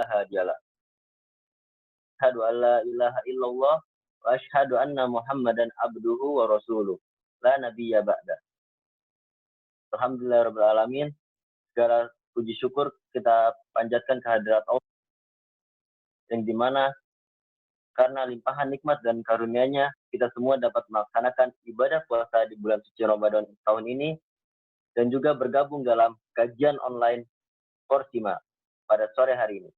fala hadiyalah. Asyhadu an la ilaha illallah wa asyhadu anna Muhammadan abduhu wa rasuluh. La nabiyya ba'da. Alhamdulillahirabbil alamin. Segala puji syukur kita panjatkan kehadirat Allah yang dimana karena limpahan nikmat dan karunia-Nya kita semua dapat melaksanakan ibadah puasa di bulan suci Ramadan tahun ini dan juga bergabung dalam kajian online Forsima pada sore hari ini.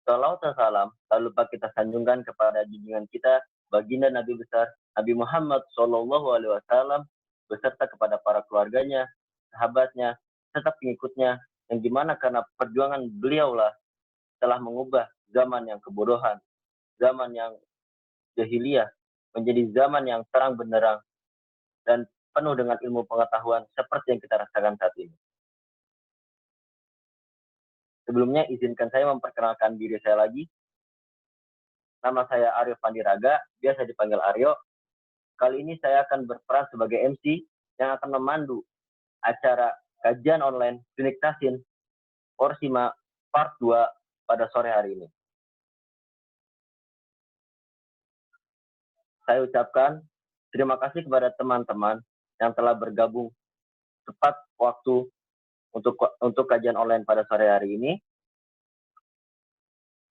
Salawat dan salam tak lupa kita sanjungkan kepada junjungan kita baginda Nabi besar Nabi Muhammad SAW beserta kepada para keluarganya, sahabatnya, serta pengikutnya yang dimana karena perjuangan beliaulah telah mengubah zaman yang kebodohan, zaman yang jahiliyah menjadi zaman yang terang benderang dan penuh dengan ilmu pengetahuan seperti yang kita rasakan saat ini. Sebelumnya izinkan saya memperkenalkan diri saya lagi. Nama saya Aryo Pandiraga, biasa dipanggil Aryo. Kali ini saya akan berperan sebagai MC yang akan memandu acara kajian online Klinik Tasin Forsima Part 2 pada sore hari ini. Saya ucapkan terima kasih kepada teman-teman yang telah bergabung tepat waktu untuk kajian online pada sore hari ini.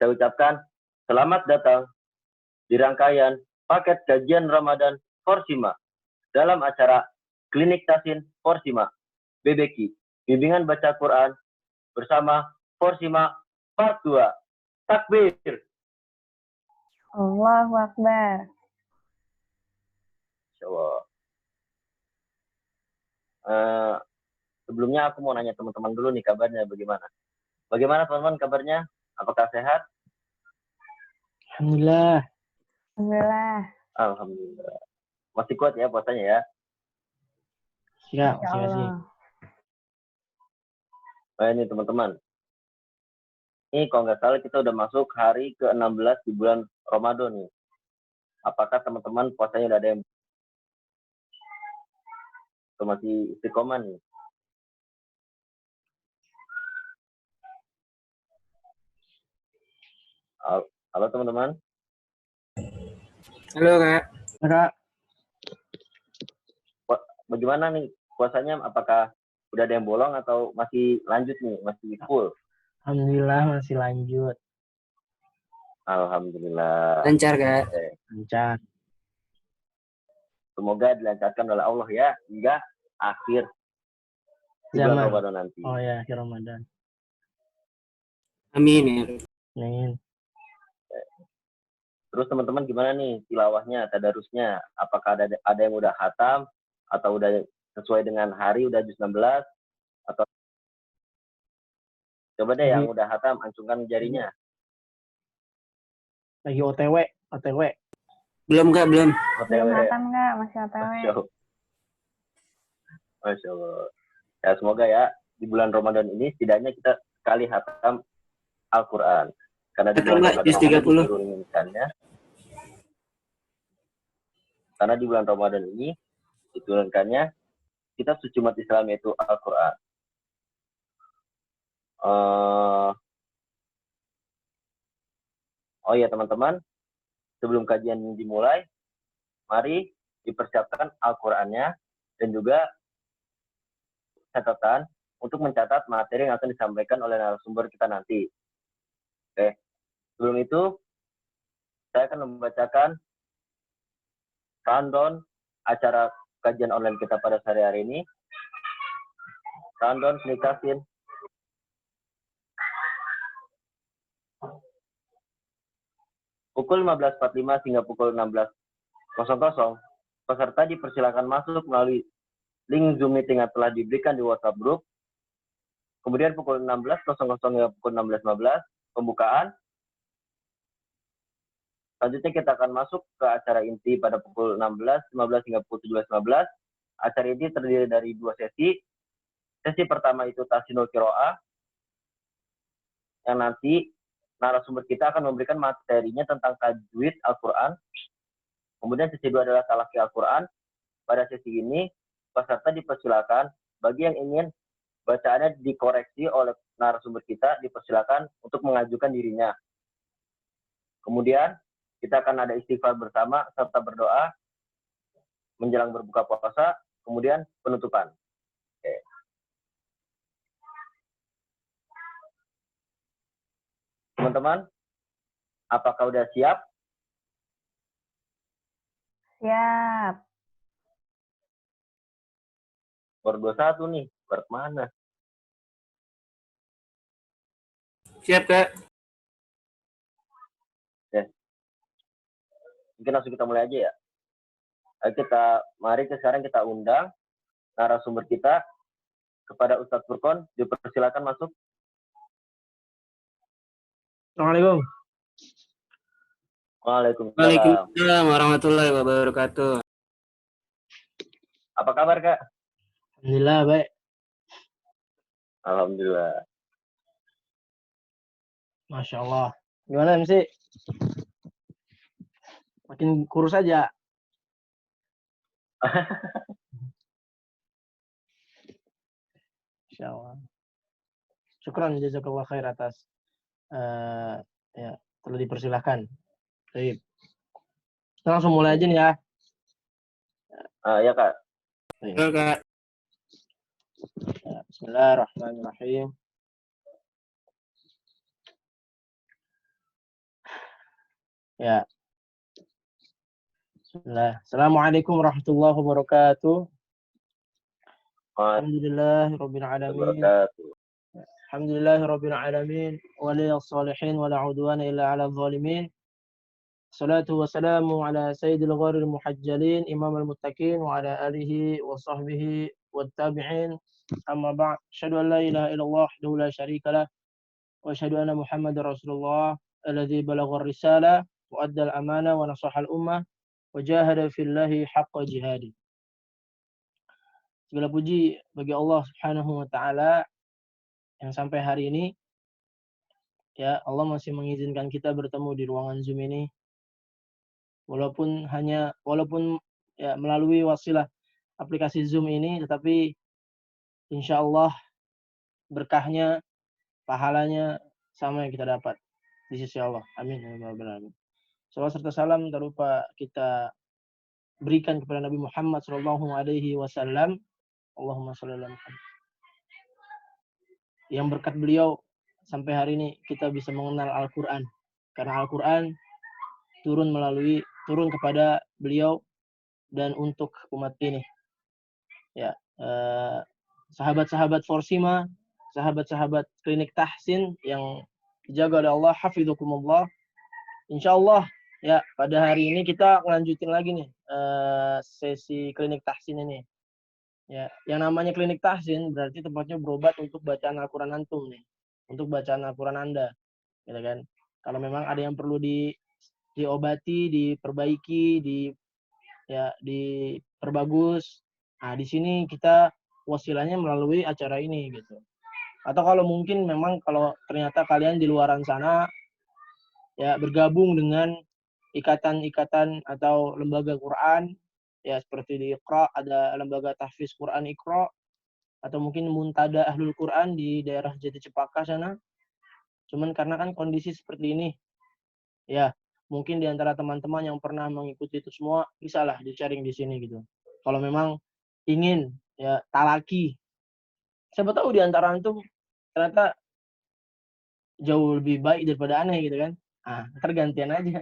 Saya ucapkan selamat datang di rangkaian paket kajian Ramadan Forsima dalam acara Klinik Tasin Forsima BBQ, bimbingan baca Quran bersama Forsima Part 2. Takbir. Allahu Akbar. Sebelumnya aku mau nanya teman-teman dulu nih kabarnya bagaimana? Bagaimana teman-teman kabarnya? Apakah sehat? Alhamdulillah. Alhamdulillah. Alhamdulillah. Masih kuat ya puasanya ya? Siap, Ya terima kasih. Allah. Nah ini teman-teman. Ini kalau nggak salah kita udah masuk hari ke-16 di bulan Ramadan nih. Apakah teman-teman puasanya udah ada yang masih istiqomah nih? Halo teman-teman. Halo Kak. Kak, Bagaimana nih puasanya? Apakah udah ada yang bolong atau masih lanjut nih? Masih full? Alhamdulillah masih lanjut. Alhamdulillah. Lancar Kak. Lancar. Semoga dilancarkan oleh Allah ya hingga akhir bulan Zaman. Ramadan nanti. Oh ya, akhir Ramadan. Amin ya. Amin. Terus teman-teman gimana nih tilawahnya, tadarusnya? Apakah ada yang udah khatam atau udah sesuai dengan hari udah juz 16 atau coba deh yang udah khatam acungkan jarinya. Lagi OTW. Belum Kak, belum. Belum makan nggak? Masih OTW. Masya Allah. Ya semoga ya di bulan Ramadan ini setidaknya kita sekali khatam Al-Quran. Karena di bulan Ramadan ini diturunkannya. Karena di bulan Ramadan ini diturunkannya kitab suci umat Islam yaitu Al-Quran. Oh ya teman-teman, sebelum kajian dimulai, mari dipersiapkan Al-Qurannya dan juga catatan untuk mencatat materi yang akan disampaikan oleh narasumber kita nanti. Oke, sebelum itu saya akan membacakan rundown acara kajian online kita pada sore hari ini. Rundown Klinik Tasin. Pukul 15.45 hingga pukul 16.00, peserta dipersilakan masuk melalui link Zoom meeting yang telah diberikan di WhatsApp group. Kemudian pukul 16.00 hingga pukul 16.15, pembukaan. Selanjutnya kita akan masuk ke acara inti pada pukul 16.15 hingga pukul 17.15. Acara ini terdiri dari 2 sesi. Sesi pertama itu Tasinul Qiraah, yang nanti narasumber kita akan memberikan materinya tentang tajwid Al-Quran. Kemudian sesi 2 adalah Talaqi Al-Quran. Pada sesi ini, peserta dipersilakan bagi yang ingin bacaannya dikoreksi oleh narasumber kita dipersilakan untuk mengajukan dirinya. Kemudian kita akan ada istighfar bersama serta berdoa menjelang berbuka puasa, kemudian penutupan. Oke. Teman-teman, apakah udah siap? Siap. Baru 21 nih, baru mana? Siap, Kak. Mungkin langsung kita mulai aja ya. Mari sekarang kita undang narasumber kita kepada Ustadz Furqon, dipersilakan masuk. Assalamualaikum. Waalaikumsalam. Waalaikumsalam warahmatullahi wabarakatuh. Apa kabar, Kak? Alhamdulillah baik. Alhamdulillah. Masya Allah. Gimana MC? Makin kurus aja. Insya Allah. Syukran jazakallah khair atas ya telah dipersilahkan. Baik. Kita langsung mulai aja nih ya. Ya, Kak. Betul, Kak. Ya, bismillahirrahmanirrahim. Ya. Bismillah. Assalamualaikum warahmatullahi wabarakatuh. Alhamdulillahirabbil alamin. Alhamdulillahirabbil alamin. Waliyas salihin wala udwana illa 'alal zalimin. Salatu wassalamu ala sayyidil gharil muhajjalin imamul muttaqin wa ala alihi wa sahbihi wattabi'in. Amma ba'd. Asyhadu an la ilaha illallah wahdahu la syarika lah wa asyhadu anna Muhammadar Rasulullah alladzi balagha ar-risalah wa adda al-amanah wa nasaha al-ummah wa jahada fillahi haqqa jihadi. Segala puji bagi Allah Subhanahu wa taala yang sampai hari ini ya Allah masih mengizinkan kita bertemu di ruangan Zoom ini. Walaupun ya melalui wasilah aplikasi Zoom ini, tetapi insya Allah berkahnya, pahalanya sama yang kita dapat di sisi Allah. Amin. Salawat serta salam tak lupa kita berikan kepada Nabi Muhammad SAW. Allahumma sholli ala Muhammad. Yang berkat beliau sampai hari ini kita bisa mengenal Al-Quran. Karena Al-Quran turun kepada beliau dan untuk umat ini. Ya, sahabat-sahabat Forsima, sahabat-sahabat klinik tahsin yang dijaga oleh Allah, hafidhukumullah. Insyaallah ya pada hari ini kita lanjutin lagi nih sesi klinik tahsin ini. Ya, yang namanya klinik tahsin berarti tempatnya berobat untuk bacaan Al-Quran antum nih, untuk bacaan Al-Quran Anda, gitu kan? Kalau memang ada yang perlu diobati, diperbaiki, diperbagus. Nah, di sini kita wasilahnya melalui acara ini gitu. Atau kalau mungkin memang kalau ternyata kalian di luaran sana ya bergabung dengan ikatan-ikatan atau lembaga Quran ya seperti di Iqra ada lembaga tahfiz Quran Iqra atau mungkin Muntada Ahlul Quran di daerah Jati Cepaka sana. Cuman karena kan kondisi seperti ini ya mungkin di antara teman-teman yang pernah mengikuti itu semua bisalah di-sharing di sini gitu. Kalau memang ingin ya talaki, siapa tahu di antara antum ternyata jauh lebih baik daripada aneh gitu kan. Ah, ntar gantian aja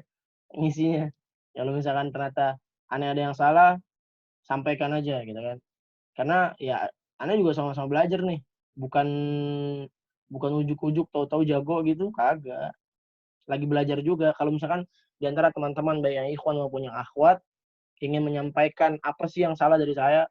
ngisinya. Kalau misalkan ternyata aneh ada yang salah, sampaikan aja gitu kan. Karena ya aneh juga sama-sama belajar nih. Bukan ujuk-ujuk tahu-tahu jago gitu, kagak. Lagi belajar juga. Kalau misalkan di antara teman-teman baik yang ikhwan maupun yang akhwat ingin menyampaikan apa sih yang salah dari saya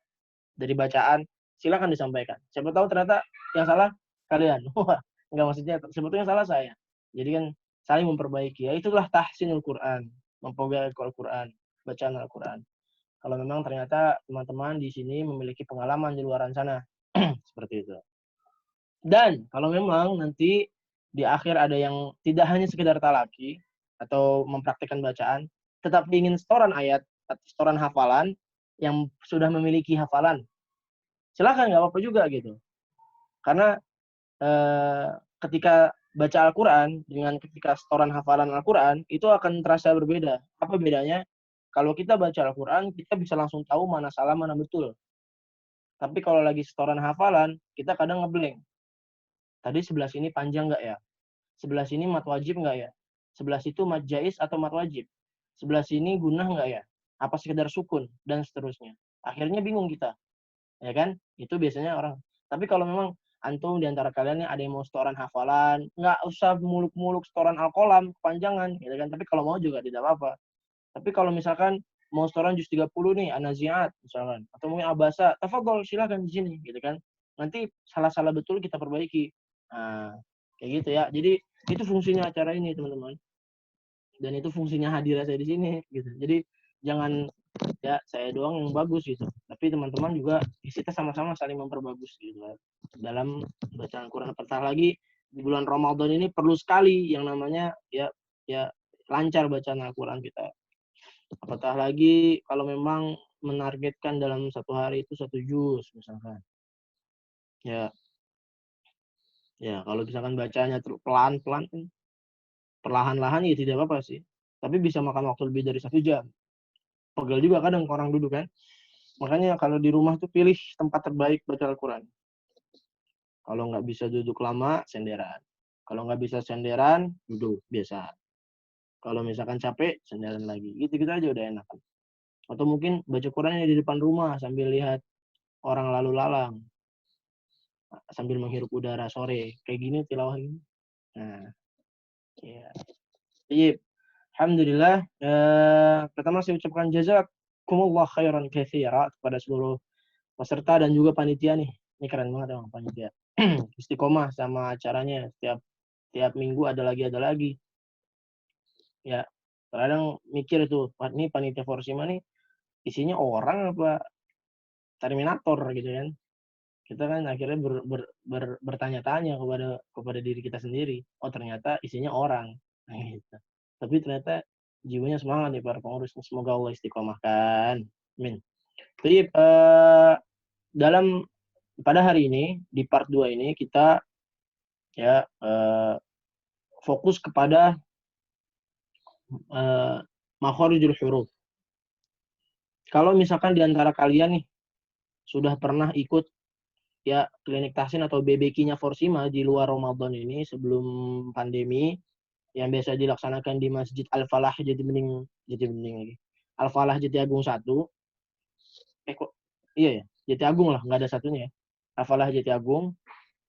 dari bacaan, silakan disampaikan. Siapa tahu ternyata yang salah kalian. Wah, enggak maksudnya sebetulnya salah saya. Jadi kan saling memperbaiki. Ya itulah tahsinul Quran, memperbaiki Al-Quran, bacaan Al-Quran. Kalau memang ternyata teman-teman di sini memiliki pengalaman di luaran sana seperti itu. Dan kalau memang nanti di akhir ada yang tidak hanya sekedar talaki atau mempraktikkan bacaan, tetapi ingin setoran ayat atau setoran hafalan yang sudah memiliki hafalan, silakan nggak apa-apa juga gitu. Karena ketika baca Al-Quran dengan ketika setoran hafalan Al-Quran itu akan terasa berbeda. Apa bedanya? Kalau kita baca Al-Quran, kita bisa langsung tahu mana salah, mana betul. Tapi kalau lagi setoran hafalan, kita kadang ngeblank. Tadi sebelah sini panjang nggak ya? Sebelah sini mat wajib nggak ya? Sebelah situ mat jais atau mat wajib? Sebelah sini gunah nggak ya? Apa sekedar sukun? Dan seterusnya. Akhirnya bingung kita. Ya kan? Itu biasanya orang. Tapi kalau memang antum di antara kalian ada yang mau setoran hafalan, nggak usah muluk-muluk setoran Al-Qalam, kepanjangan, gitu kan? Tapi kalau mau juga tidak apa-apa. Tapi kalau misalkan mau setoran juz 30 nih, An-Nazi'at misalkan, atau mungkin Abasa, tafadhol silakan di sini, gitu kan? Nanti salah-salah betul kita perbaiki. Nah, kayak gitu ya. Jadi itu fungsinya acara ini, teman-teman. Dan itu fungsinya hadirah saya di sini, gitu. Jadi jangan ya saya doang yang bagus gitu. Tapi teman-teman juga kita sama-sama saling memperbagus gitu kan. Dalam bacaan Quran. Apatah lagi di bulan Ramadan ini perlu sekali yang namanya ya lancar bacaan Al-Quran kita. Apatah lagi kalau memang menargetkan dalam satu hari itu 1 juz misalkan. Ya kalau misalkan bacanya pelan-pelan perlahan-lahan ya tidak apa-apa sih. Tapi bisa makan waktu lebih dari 1 jam. Pegel juga kadang orang duduk kan. Makanya kalau di rumah tuh pilih tempat terbaik baca Al-Quran. Kalau nggak bisa duduk lama, senderan. Kalau nggak bisa senderan, duduk biasa. Kalau misalkan capek, senderan lagi. Gitu-gitu aja udah enak. Atau mungkin baca Qurannya di depan rumah sambil lihat orang lalu lalang. Sambil menghirup udara sore. Kayak gini tilawah ini. Nah, ya. Jadi, alhamdulillah. Pertama saya ucapkan jazakumullah khairan katsira kepada seluruh peserta dan juga panitia nih. Ini keren banget emang panitia. Istiqomah sama acaranya. Tiap minggu ada lagi. Ya, kadang mikir tuh, ini panitia Forsima nih isinya orang apa Terminator gitu kan. Kita kan akhirnya bertanya-tanya kepada diri kita sendiri. Oh, ternyata isinya orang. Nah, gitu. Tapi ternyata jiwanya semangat nih para pengurus. Semoga Allah istiqomahkan. Amin. Jadi dalam pada hari ini di part 2 ini kita ya fokus kepada makharijul huruf. Kalau misalkan di antara kalian nih sudah pernah ikut ya klinik tahsin atau BBQ-nya Forsima di luar Ramadan ini sebelum pandemi yang biasa dilaksanakan di Masjid Al-Falah Jati Bening lagi. Al-Falah Jati Agung 1. Kok iya ya, Jati Agung lah, nggak ada satunya ya. Al-Falah Jati Agung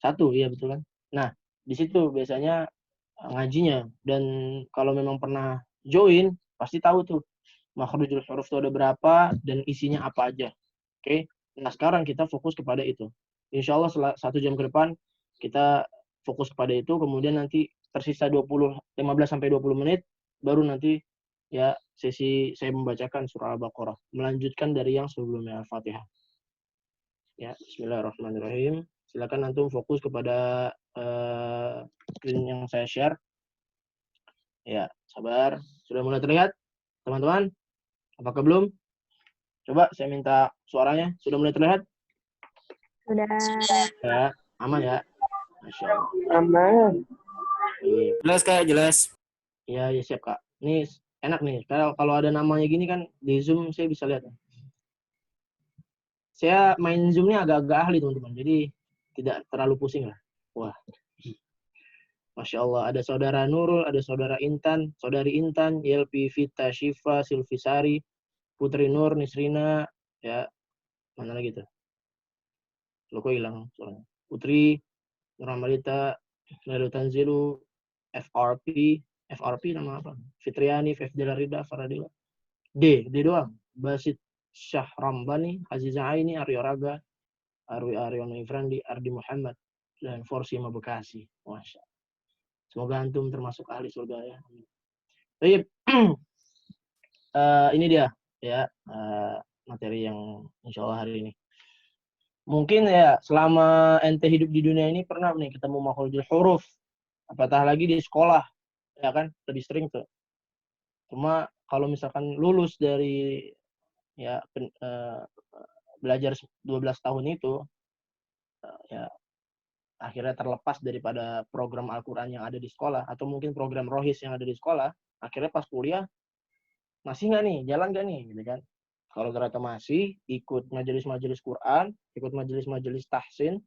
1, iya betul kan. Nah, di situ biasanya ngajinya dan kalau memang pernah join pasti tahu tuh makhrajul huruf itu ada berapa dan isinya apa aja. Oke. Nah, sekarang kita fokus kepada itu. Insya Allah setelah 1 jam ke depan kita fokus kepada itu, kemudian nanti tersisa 15 sampai 20 menit baru nanti ya sesi saya membacakan surah Al-Baqarah, melanjutkan dari yang sebelumnya Al-Fatihah. Ya, bismillahirrahmanirrahim. Silakan antum fokus kepada screen yang saya share. Ya, sabar. Sudah mulai terlihat, teman-teman? Apakah belum? Coba saya minta suaranya. Sudah mulai terlihat? Sudah. Ya, aman ya? Masya Allah. Aman. Iya, Jelas Kak, jelas. ya siap Kak. Ini enak nih. Kalau ada namanya gini kan di Zoom saya bisa lihat. Saya main Zoom-nya agak-agak ahli teman-teman. Jadi tidak terlalu pusing lah. Wah. Masya Allah, ada saudara Nurul, ada saudara Intan, saudari Intan, Yelpi, Vita, Syifa, Silvisari, Putri Nur, Nisrina, ya, mana lagi tuh? Lo kok hilang suaranya? Putri, Nuramalita, Lalu Tanzilu, FRP nama apa? Fitriani, Fefdela Rida, Faradila. D doang. Basit Syahrambani, Aziza Aini, Aryo Raga, Arwi Aryono Ifrandi, Ardi Muhammad, dan Forsima Bekasi. Masya Allah. Semoga antum termasuk ahli surga ya. Baik, ini dia ya materi yang insya Allah hari ini. Mungkin ya selama ente hidup di dunia ini pernah nih ketemu makhrajul huruf. Apatah lagi di sekolah, ya kan lebih sering tuh. Cuma kalau misalkan lulus dari ya belajar 12 tahun itu, ya akhirnya terlepas daripada program Al-Quran yang ada di sekolah, atau mungkin program Rohis yang ada di sekolah, akhirnya pas kuliah, masih nggak nih, jalan nggak nih, gitu kan. Kalau ternyata masih, ikut majelis-majelis Quran, ikut majelis-majelis tahsin,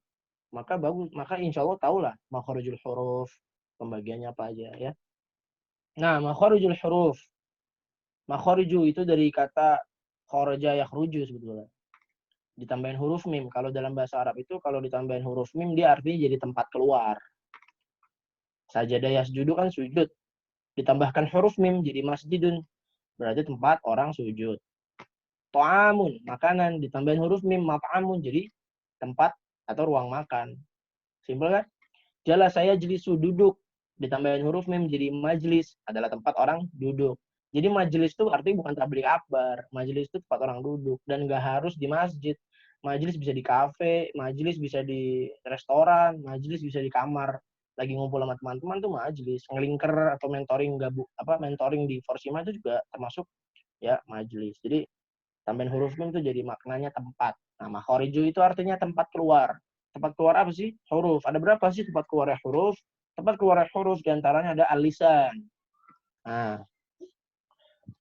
maka bagus, maka insya Allah tahulah makharijul huruf, pembagiannya apa aja ya. Nah, makharijul huruf. Makhariju itu dari kata kharaja yakhruju sebetulnya. Ditambahin huruf mim. Kalau dalam bahasa Arab itu kalau ditambahin huruf mim dia artinya jadi tempat keluar. Sajadah yasjudu kan sujud. Ditambahkan huruf mim jadi masjidun. Berarti tempat orang sujud. Ta'amun, makanan. Ditambahin huruf mim, mat'amun jadi tempat atau ruang makan. Simpel kan? Jala saya jelisu duduk. Ditambahin huruf mim jadi majlis, adalah tempat orang duduk. Jadi majelis itu artinya bukan tabligh akbar. Majelis itu tempat orang duduk dan nggak harus di masjid. Majelis bisa di kafe, majelis bisa di restoran, majelis bisa di kamar. Lagi ngumpul sama teman-teman tuh majelis. Ngelingker atau mentoring di Forsima itu juga termasuk ya majelis. Jadi tambahin huruf mim itu jadi maknanya tempat. Nah, makhariju itu artinya tempat keluar. Tempat keluar apa sih? Huruf. Ada berapa sih tempat keluarnya huruf? Tempat keluarnya huruf diantaranya ada al-lisan. Nah,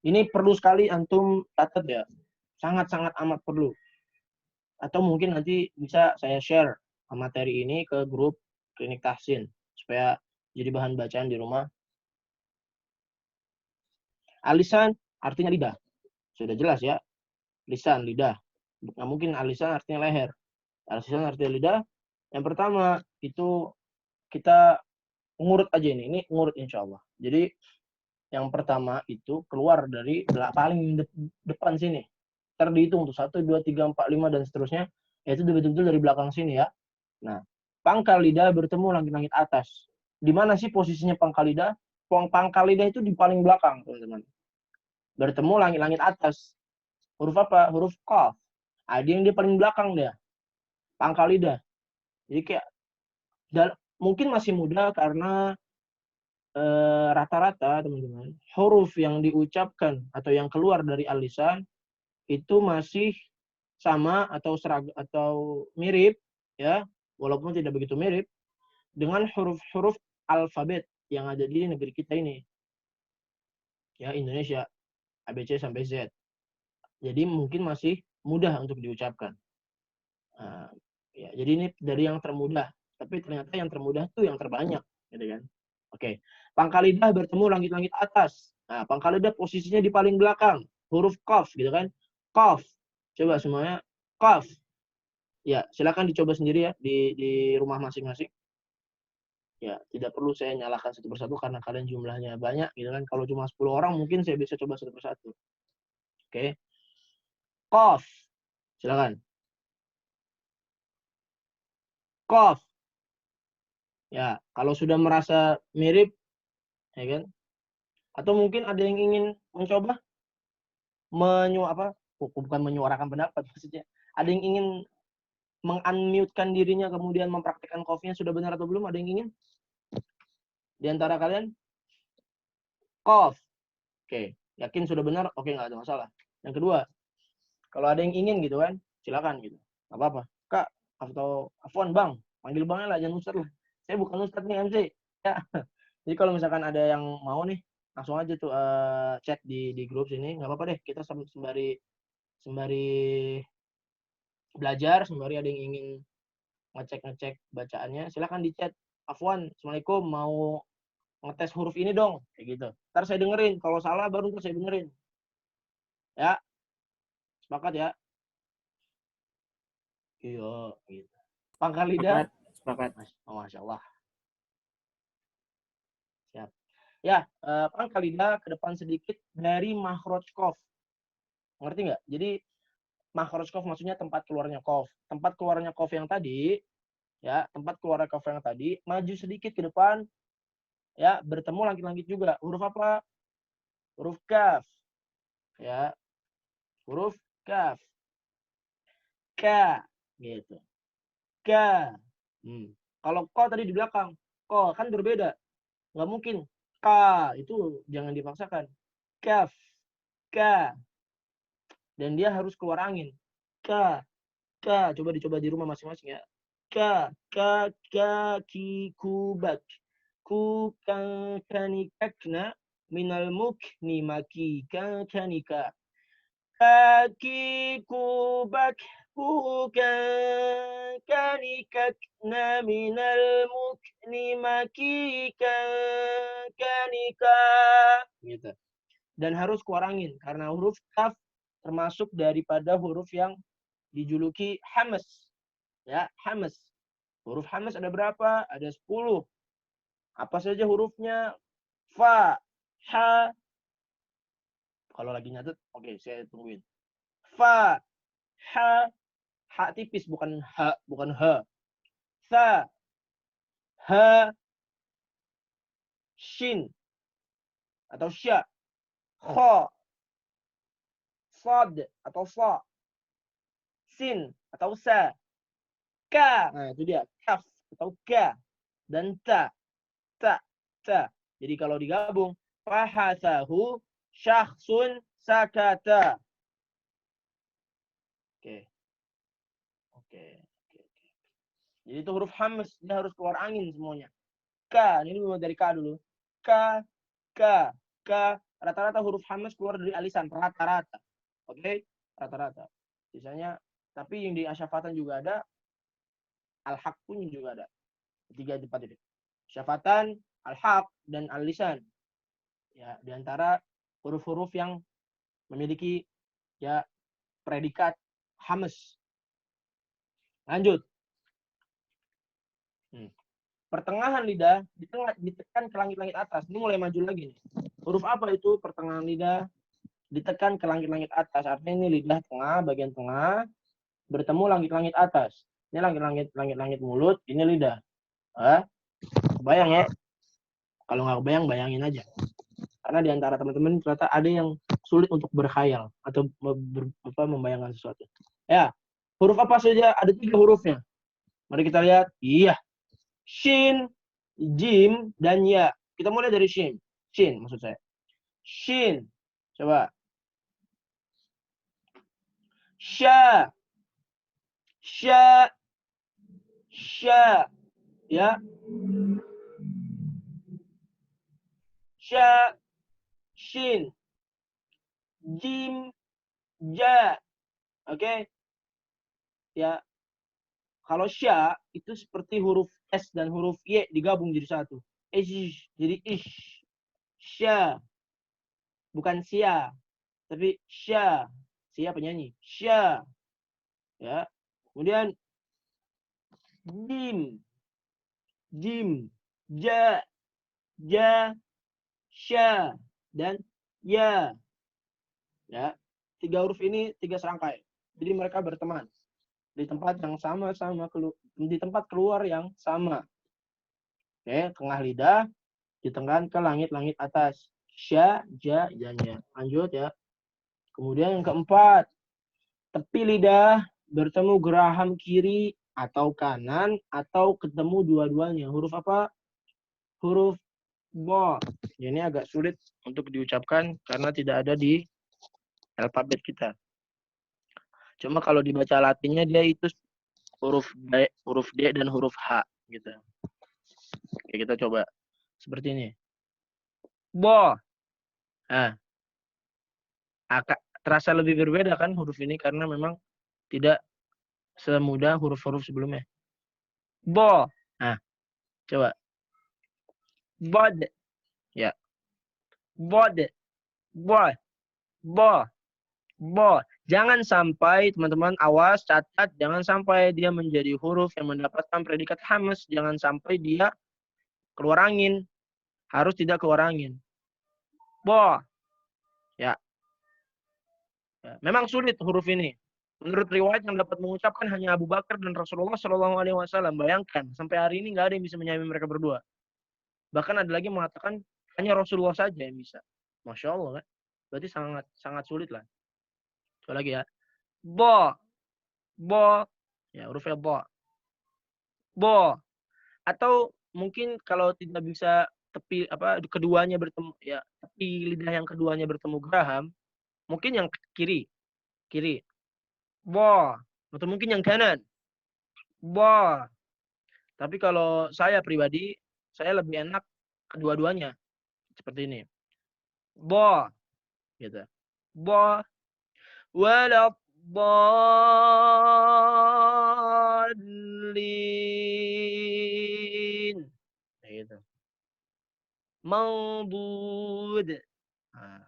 ini perlu sekali antum catat ya. Sangat-sangat amat perlu. Atau mungkin nanti bisa saya share materi ini ke grup klinik tahsin. Supaya jadi bahan bacaan di rumah. Al-lisan artinya lidah. Sudah jelas ya. Lisan, lidah. Nggak mungkin al-lisan artinya leher. Al-lisan artinya lidah. Yang pertama itu kita ngurut aja ini. Ini ngurut insya Allah. Jadi yang pertama itu keluar dari paling depan sini. Ntar dihitung tuh 1, 2, 3, 4, 5 dan seterusnya. Itu betul-betul dari belakang sini ya. Nah, pangkal lidah bertemu langit-langit atas. Di mana sih posisinya pangkal lidah? Pangkal lidah itu di paling belakang, teman-teman. Bertemu langit-langit atas. Huruf apa? Huruf qaf. Ada yang di paling belakang dia. Pangkal lidah. Jadi kayak mungkin masih muda karena rata-rata teman-teman huruf yang diucapkan atau yang keluar dari al-lisan itu masih sama atau mirip ya, walaupun tidak begitu mirip dengan huruf-huruf alfabet yang ada di negeri kita ini ya, Indonesia, ABC sampai Z. Jadi mungkin masih mudah untuk diucapkan. Ya, jadi ini dari yang termudah, tapi ternyata yang termudah tuh yang terbanyak, gitu kan? Oke, pangkal lidah bertemu langit-langit atas. Nah, pangkal lidah posisinya di paling belakang, huruf qaf, gitu kan? Qaf. Coba semuanya, qaf. Ya, silakan dicoba sendiri ya di rumah masing-masing. Ya, tidak perlu saya nyalakan satu persatu karena kalian jumlahnya banyak, gitu kan? Kalau cuma 10 orang mungkin saya bisa coba satu persatu. Oke, qaf. Silakan. Qaf. Ya, kalau sudah merasa mirip, ya kan? Atau mungkin ada yang ingin mencoba bukan menyuarakan pendapat maksudnya. Ada yang ingin meng-unmute-kan dirinya kemudian mempraktikkan qafnya sudah benar atau belum? Ada yang ingin? Di antara kalian? Qaf. Oke, yakin sudah benar? Oke, nggak ada masalah. Yang kedua, kalau ada yang ingin gitu kan, silakan gitu. Nggak apa-apa. Kak, atau Afwan, Bang, panggil Bangnya lah, jangan Ustaz lah. Saya bukan Ustaz nih, MC. Ya. Jadi kalau misalkan ada yang mau nih, langsung aja tuh chat di grup sini, nggak apa-apa deh, kita sembari belajar, sembari ada yang ingin ngecek bacaannya, silakan di chat. Afwan, Assalamualaikum, mau ngetes huruf ini dong, kayak gitu. Ntar saya dengerin, kalau salah baru ntar saya benerin. Ya, sepakat ya? Iya, gitu. Pangkal lidah. Sepakat. Masya Allah. Siap. Ya, pangkal lidah ke depan sedikit dari makhraj qaf. Ngerti nggak? Jadi makhraj qaf maksudnya tempat keluarnya qaf. Tempat keluarnya qaf yang tadi, ya, tempat keluarnya qaf yang tadi, maju sedikit ke depan, ya, bertemu langit-langit juga. Huruf apa? Huruf kaf. Ya, huruf kaf. Ka, gitu. Ka. Kalau ko tadi di belakang, ko kan berbeda. Nggak mungkin. Ka, itu jangan dipaksakan. Kaf. Ka. Dan dia harus keluar angin. Ka. Ka. Coba dicoba di rumah masing-masing ya. ki kubak. Ku kanikakna minal mukni maki kanika. Kaki kubak ku kanikakna minal mukni maki kanika. Gitu. Dan harus kurangin karena huruf kaf termasuk daripada huruf yang dijuluki hamas. Ya, hamas. Huruf hamas ada berapa? Ada 10. Apa saja hurufnya? Fa, ha. Kalau lagi nyatet, oke, saya tungguin. Fa, ha, ha tipis bukan ha, bukan ha. Sa, ha, shin atau sya. Kha, sad atau sa. Sin atau sa. Ka, nah itu dia, kaf atau ka. Dan ta. Jadi kalau digabung, fahasahu syakhsun sakata. Oke. Jadi itu huruf hamas, dia harus keluar angin semuanya. Ka, ini dulu dari ka dulu. Ka. Rata-rata huruf hamas keluar dari alisan, rata-rata. Oke? Rata-rata. Biasanya, tapi yang di asyafatan juga ada, al-haq pun juga ada. Tiga tempat itu. Syafatan, al-haq, dan al-lisan. Ya, di antara huruf-huruf yang memiliki ya predikat hamas. Lanjut. Pertengahan lidah ditekan ke langit-langit atas. Ini mulai maju lagi nih. Huruf apa itu pertengahan lidah ditekan ke langit-langit atas? Artinya ini lidah tengah, bagian tengah bertemu langit-langit atas. Ini langit-langit mulut, ini lidah. Kebayang ya? Kalau nggak kebayang, bayangin aja. Karena di antara teman-teman ternyata ada yang sulit untuk berkhayal atau membayangkan sesuatu. Ya, huruf apa saja? Ada 3 hurufnya. Mari kita lihat. Iya. Shin, jim, dan ya. Kita mulai dari shin. Shin maksud saya. Shin. Coba. Sya. Ya. Sya. Shin, jim, ja. Oke. Ya. Kalau sya itu seperti huruf S dan huruf Y digabung jadi satu. Ish, jadi ish. Sya. Bukan sia. Tapi sya. Sia penyanyi. Sya. Ya. Kemudian jim, ja, sya, dan ya. Ya, 3 huruf ini 3 serangkai. Jadi mereka berteman di tempat yang sama-sama, di tempat keluar yang sama. Oke, tengah lidah ditekan ke langit-langit atas. Sya, ja, dan ya. Lanjut ya. Kemudian yang keempat, tepi lidah bertemu geraham kiri atau kanan atau ketemu dua-duanya. Huruf apa? Huruf bo. Ini agak sulit untuk diucapkan karena tidak ada di alfabet kita. Cuma kalau dibaca latinnya dia itu huruf D dan huruf H gitu. Oke, kita coba seperti ini. Bo. Nah, terasa lebih berbeda kan huruf ini karena memang tidak semudah huruf-huruf sebelumnya. Bo. Nah, coba. Bod. Ya. Bod. Bo. Jangan sampai teman-teman awas catat, jangan sampai dia menjadi huruf yang mendapatkan predikat hamas, jangan sampai dia keluar angin. Harus tidak keluar angin. Bo. Ya. Memang sulit huruf ini. Menurut riwayat yang dapat mengucapkan hanya Abu Bakar dan Rasulullah SAW. Bayangkan, sampai hari ini nggak ada yang bisa menyamai mereka berdua. Bahkan ada lagi yang mengatakan hanya Rasulullah saja yang bisa. Masya Allah kan? Berarti sangat sulit lah. Coba lagi ya. Bo. Ya, hurufnya bo. Atau mungkin kalau tidak bisa keduanya bertemu ya, tepi lidah yang keduanya bertemu geraham, mungkin yang kiri. Bo. Atau mungkin yang kanan. Bo. Tapi kalau saya pribadi, saya lebih enak kedua-duanya. Seperti ini. Bo. Gitu. Bo. Waladdallin. Kayak gitu. Maudud. Nah.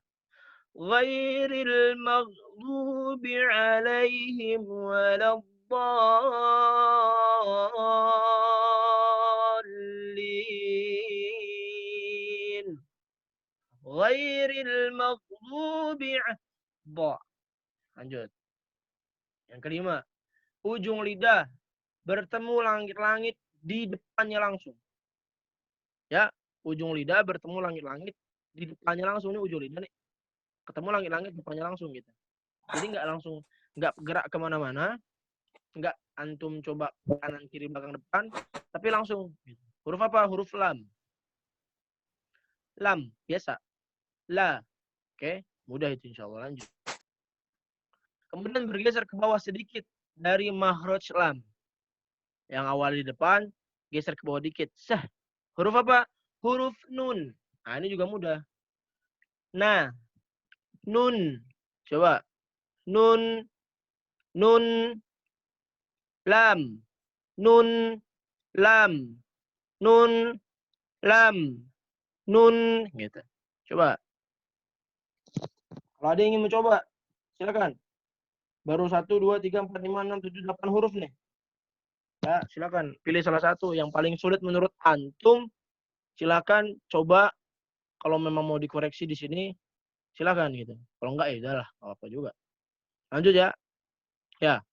Ghairil maghdubi alaihim waladdallin. Ghairil maghdubi Bo. Lanjut. Yang kelima. Ujung lidah bertemu langit-langit di depannya langsung. Ya. Ujung lidah bertemu langit-langit di depannya langsung. Ini ujung lidah nih. Ketemu langit-langit depannya langsung gitu. Jadi nggak langsung, nggak gerak kemana-mana. Nggak antum coba kanan, kiri, belakang, depan. Tapi langsung. Gitu. Huruf apa? Huruf lam. Lam. Biasa. La. Oke. Mudah itu insya Allah. Lanjut. Kemudian bergeser ke bawah sedikit dari makhraj lam. Yang awal di depan, geser ke bawah dikit. Sah. Huruf apa? Huruf nun. Nah, ini juga mudah. Nah. Nun. Coba. Nun. Nun. Lam. Nun. Lam. Nun. Lam. Nun. Gitu. Coba. Kalau ada yang ingin mencoba, silakan. Baru 1, 2, 3, 4, 5, 6, 7, 8 huruf nih. Ya, silakan pilih salah satu yang paling sulit menurut antum. Silakan coba, kalau memang mau dikoreksi di sini, silakan gitu. Kalau enggak ya udahlah, enggak apa juga. Lanjut ya. Ya.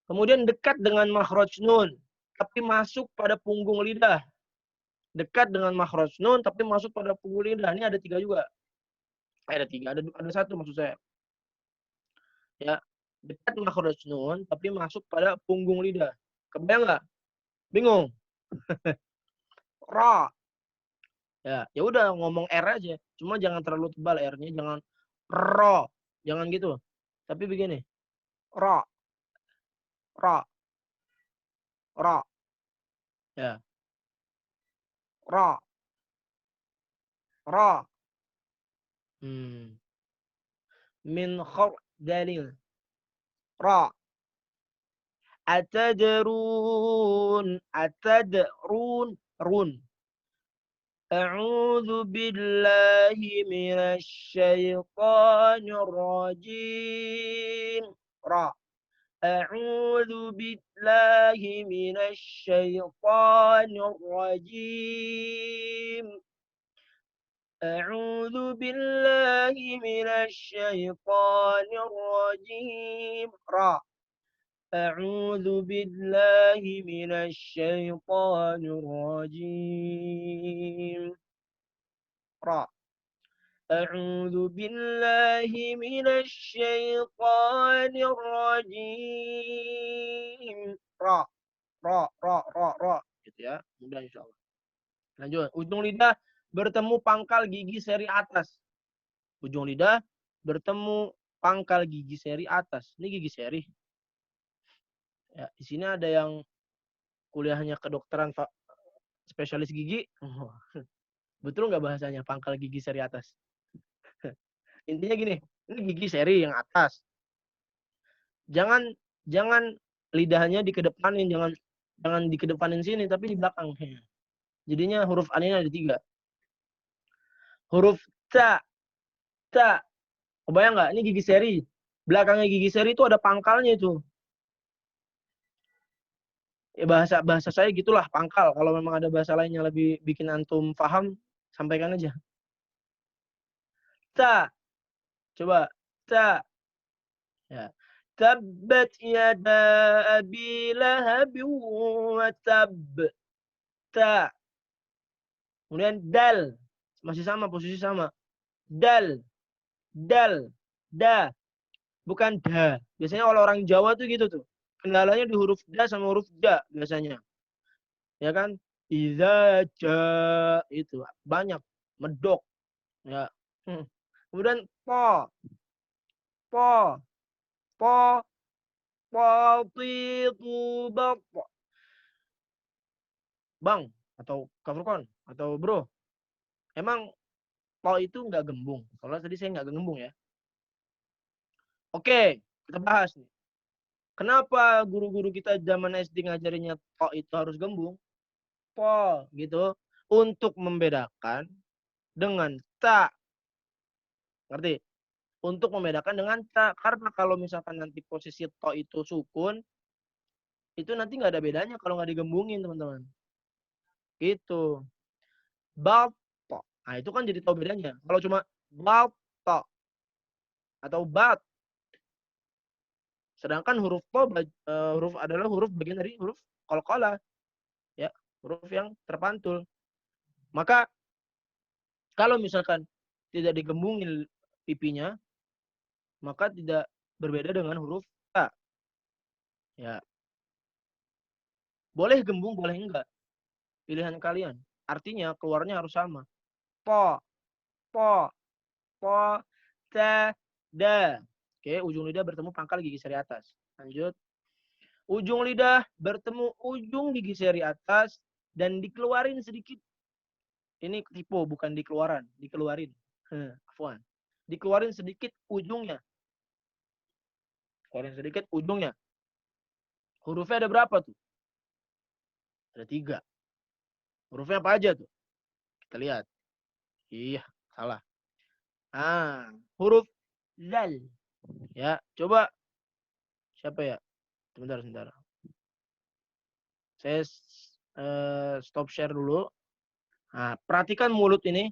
Kemudian dekat dengan makhraj nun, tapi masuk pada punggung lidah. Dekat dengan makhraj nun, tapi masuk pada punggung lidah. Ini ada 3 juga. Ada 3, ada 1 maksud saya. Ya. Dekat makhraj nun, tapi masuk pada punggung lidah. Kebayang nggak? Bingung? Ra. Ya udah ngomong R aja. Cuma jangan terlalu tebal R-nya, jangan ro. Jangan gitu. Tapi begini. Ra. Ra. Ra. Ya. Ra. Ra. Min khardalin. Ra. Atadrun. Atadrun. Run. A'udzu billahi minasy syaithanir rajim. Ra. A'udzu billahi minasy syaithanir rajim. A'udzu billahi minasy syaithanir rajim. Ra. A'udzu billahi minasy syaithanir rajim. Ra. A'udzu billahi minasy syaithanir rajim. Ra. Ra. Gitu ya. Mudah insyaallah. Lanjut. Ujung lidah bertemu pangkal gigi seri atas. Ujung lidah bertemu pangkal gigi seri atas. Ini gigi seri. Ya, di sini ada yang kuliahnya kedokteran spesialis gigi. Betul nggak bahasanya pangkal gigi seri atas? Intinya gini, ini gigi seri yang atas. Jangan lidahnya dikedepanin, jangan dikedepanin sini, tapi di belakang. Jadinya huruf A ini ada 3. Huruf ta. Kebayang nggak? Ini gigi seri. Belakangnya gigi seri itu ada pangkalnya itu. Ya bahasa saya gitulah, pangkal. Kalau memang ada bahasa lain yang lebih bikin antum paham, sampaikan aja. Ta. Coba. Ta. Ya. Tabbat yada abi lahab wa tab. Ta. Kemudian dal. Masih sama, posisi sama. Dal. Da. Bukan da. Biasanya orang Jawa tuh gitu tuh. Kendalanya di huruf da sama huruf da biasanya. Ya kan? Iza ja itu banyak medok. Ya. Kemudian po. Titu bat. Bang, atau Kak Furqan, atau Bro, emang to itu nggak gembung? Soalnya tadi saya nggak gembung ya. Oke, kita bahas nih. Kenapa guru-guru kita zaman SD ngajarinnya to itu harus gembung? Po gitu. Untuk membedakan dengan ta. Ngerti? Untuk membedakan dengan ta. Karena kalau misalkan nanti posisi to itu sukun, itu nanti nggak ada bedanya kalau nggak digembungin, teman-teman. Gitu. Balto. Nah, itu kan jadi tahu bedanya. Kalau cuma balto atau bat. Sedangkan huruf to huruf adalah huruf bagian dari huruf qalqalah, ya, huruf yang terpantul. Maka kalau misalkan tidak digembungin pipinya, maka tidak berbeda dengan huruf ta. Ya, boleh gembung, boleh enggak. Pilihan kalian. Artinya keluarnya harus sama. Po, po, po, ta, da. Oke, ujung lidah bertemu pangkal gigi seri atas. Lanjut. Ujung lidah bertemu ujung gigi seri atas dan dikeluarin sedikit. Ini tipe, bukan dikeluaran, dikeluarin. Afwan. Dikeluarin sedikit ujungnya. Keluarin sedikit ujungnya. Hurufnya ada berapa tuh? Ada 3. Hurufnya apa aja tuh? Kita lihat. Iya, salah. Huruf zal. Ya, coba. Siapa ya? Sebentar. Saya stop share dulu. Nah, perhatikan mulut ini.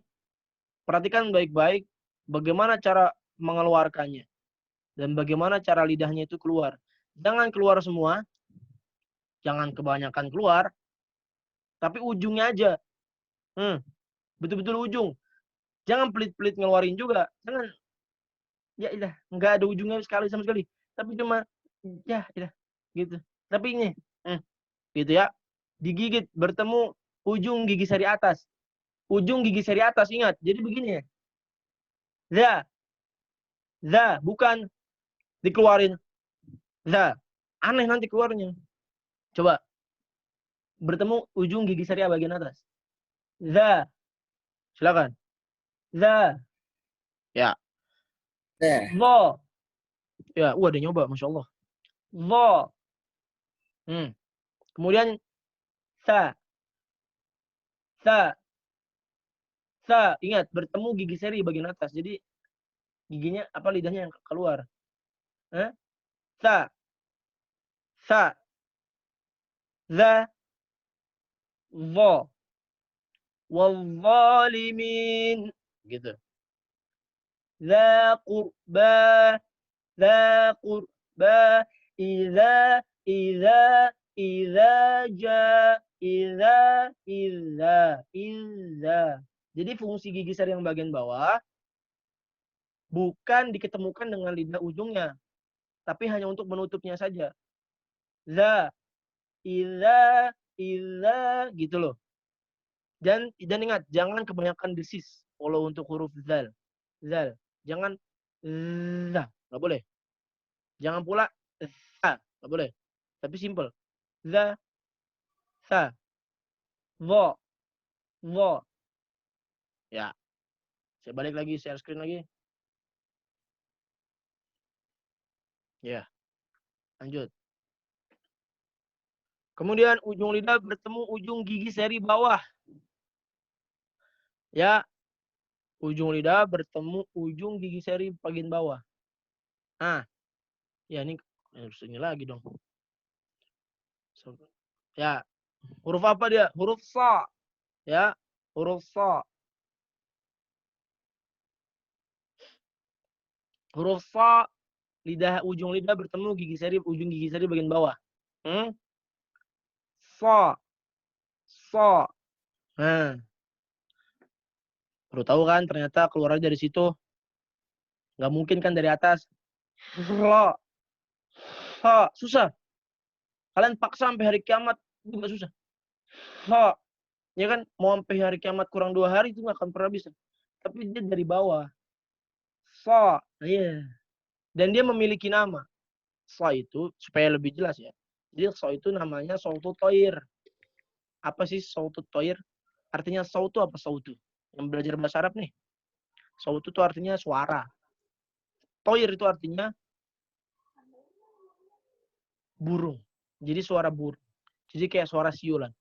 Perhatikan baik-baik bagaimana cara mengeluarkannya. Dan bagaimana cara lidahnya itu keluar. Jangan keluar semua. Jangan kebanyakan keluar. Tapi ujungnya aja. Betul-betul ujung. Jangan pelit-pelit ngeluarin juga. Jangan. Ya ilah. Nggak ada ujungnya sekali sama sekali. Tapi cuma. Ya ilah. Gitu. Tapi ini. Gitu ya. Digigit. Bertemu ujung gigi seri atas. Ujung gigi seri atas. Ingat. Jadi begini ya. Za. Bukan dikeluarin. Za. Aneh nanti keluarnya. Coba. Bertemu ujung gigi seri bagian atas. Za. Silakan. Za. Ya. Zo. Ya, ada nyoba, Masya Allah. Zo. Kemudian sa. Sa. Sa. Ingat, bertemu gigi seri bagian atas. Jadi giginya lidahnya yang keluar. Sa. Sa. Za. Zo. Wal-zalimin. Gitu. Za qurba. Za qurba. Iza ja. Iza. Jadi fungsi gigi seri yang bagian bawah bukan diketemukan dengan lidah ujungnya, tapi hanya untuk menutupnya saja. Za, iza, gitu loh. Dan ingat, jangan kebanyakan desis kalau untuk huruf zal. Zal. Jangan za, nggak boleh. Jangan pula za, nggak boleh. Tapi simple. Za, sa, vo, vo. Ya. Saya balik lagi, share screen lagi. Ya. Lanjut. Kemudian ujung lidah bertemu ujung gigi seri bawah. Ya. Ujung lidah bertemu ujung gigi seri bagian bawah. Ya ini harus ini lagi dong. Ya. Huruf apa dia? Huruf sa. Ya. Huruf sa. Huruf sa, ujung lidah bertemu ujung gigi seri bagian bawah. Sa. Sa. Perlu tahu kan ternyata keluarnya dari situ. Nggak mungkin kan dari atas. Lo. Ha. Susah. Kalian paksa sampai hari kiamat. Itu nggak susah. Ha. Ya kan, mau sampai hari kiamat kurang 2 hari itu nggak akan pernah bisa. Tapi dia dari bawah. Sa. Iya. Dan dia memiliki nama. Sa itu, supaya lebih jelas ya. Jadi sa itu namanya sautu toir. Apa sih sautut toir? Artinya sautu apa sautu? Yang belajar bahasa Arab nih. Sautu itu artinya suara. Toir itu artinya burung. Jadi suara burung. Jadi kayak suara siulan.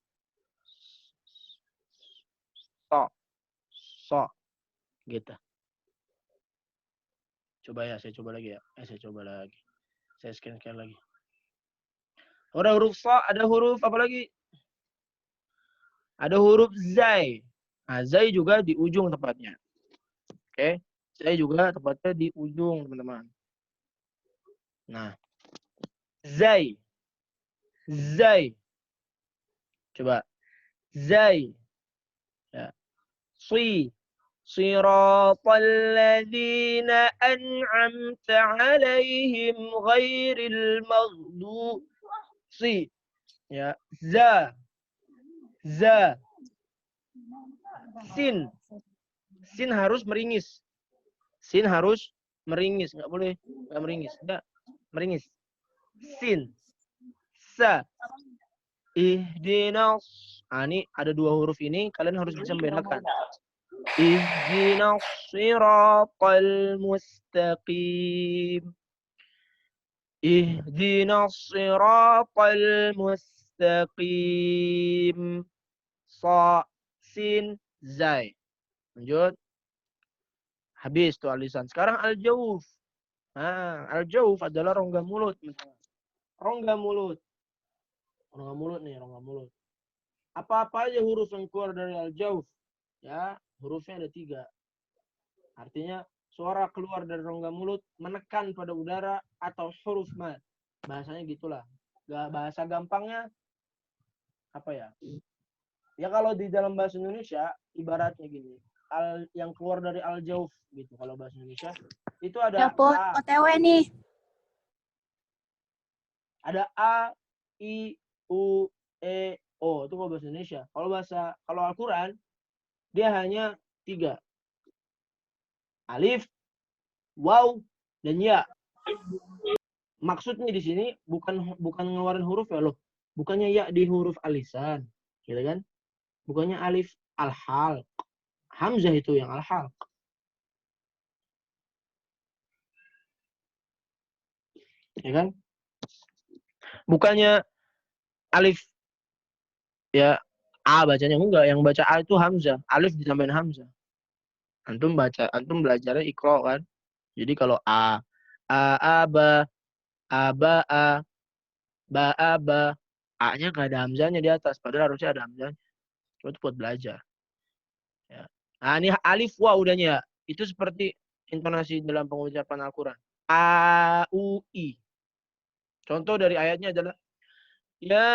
So, so, gitu. Coba ya, saya coba lagi ya. Saya coba lagi. Saya scan lagi. Ada huruf so, ada huruf apa lagi? Ada huruf zai. Nah, zai juga di ujung tepatnya. Oke. Zai juga tepatnya di ujung, teman-teman. Nah, zai. Zai. Coba. Zai. Ya. Si. Siratal ladzina an'amta alaihim ghairil maghdubi. Si. Ya. Za. Za. Sin. Sin harus meringis. Sin harus meringis. Nggak boleh nggak meringis. Nggak. Meringis. Sin. Sa. Ihdinas. Nah, ini ada dua huruf ini. Kalian harus bisa membedakan. Ihdinas siratal mustaqim. Ihdinas siratal mustaqim. Sa. Sin. Zai. Lanjut. Habis tuh alisan. Sekarang al-jawf. Nah, al-jawf adalah rongga mulut. Rongga mulut. Rongga mulut nih, rongga mulut. Apa-apa aja huruf yang keluar dari al-jawf. Ya, hurufnya ada 3. Artinya, suara keluar dari rongga mulut menekan pada udara atau huruf mad. Bahasanya gitulah. Bahasa gampangnya, apa ya? Ya kalau di dalam bahasa Indonesia, ibaratnya gini. Yang keluar dari al-jawf gitu kalau bahasa Indonesia itu ada Ya, Put, a, OTW nih. ada a, i, u, e, o. Itu kalau bahasa Indonesia. Kalau Al-Qur'an dia hanya 3. Alif, waw, dan ya. Maksudnya di sini bukan ngeluarin huruf ya loh. Bukannya ya di huruf alisan, gitu kan? Bukannya alif al-hal. Hamzah itu yang al-hal. Ya kan? Bukannya alif ya a bacanya enggak, yang baca a itu hamzah, alif ditambahin hamzah. Antum belajarnya iqra kan. Jadi kalau a ba a ba a-nya enggak ada hamzahnya di atas, padahal harusnya ada hamzahnya. Itu buat belajar. Ya. Nah, ini alif wa udahnya. Itu seperti intonasi dalam pengucapan Al-Qur'an. A u i. Contoh dari ayatnya adalah ya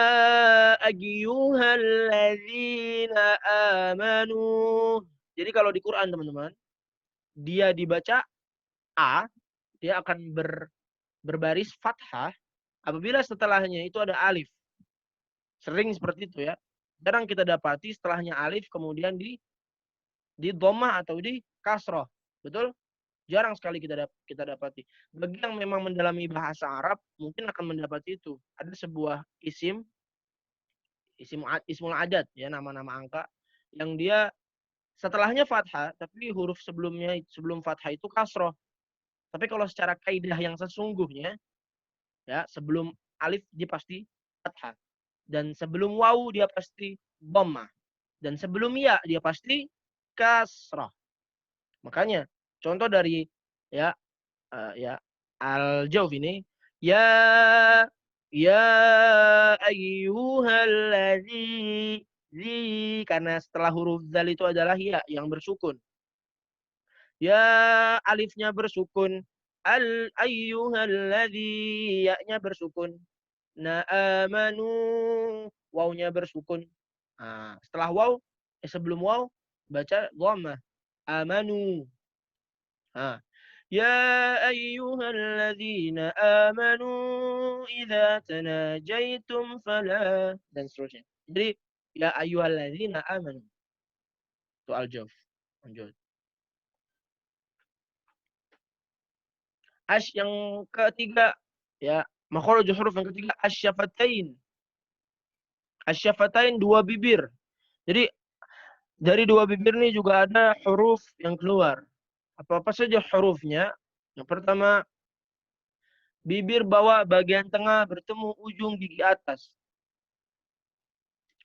ayyuhalladzina amanu. Jadi kalau di Quran teman-teman, dia dibaca A, dia akan berbaris fathah apabila setelahnya itu ada alif. Sering seperti itu ya. Jarang kita dapati setelahnya alif kemudian di dhammah atau di kasroh. Betul? Jarang sekali kita dapati. Bagi yang memang mendalami bahasa Arab, mungkin akan mendapati itu. Ada sebuah ismul adat ya, nama-nama angka yang dia setelahnya fathah tapi huruf sebelum fathah itu kasroh. Tapi kalau secara kaidah yang sesungguhnya ya, sebelum alif dia pasti fathah dan sebelum waw dia pasti dhammah dan sebelum ya dia pasti kasrah. Makanya contoh dari ya al-jawf ini ya ayyuhalladzi karena setelah huruf zal itu adalah ya yang bersukun. Ya alifnya bersukun, al ayyuhalladzi ya-nya bersukun. Na amanu wawnya bersukun. Nah, setelah waw sebelum waw baca dhammah. Amanu. Nah, ya ayyuhalladzina amanu idza tanajaitum fala dan seterusnya. Jadi ya ayyuhalladzina amanu. Itu al-jawf. Lanjut. Yang ketiga ya makhraj huruf yang ketiga asyafatain. Asyafatain, dua bibir. Jadi dari dua bibir ini juga ada huruf yang keluar. Apa-apa saja hurufnya. Yang pertama, bibir bawah bagian tengah bertemu ujung gigi atas.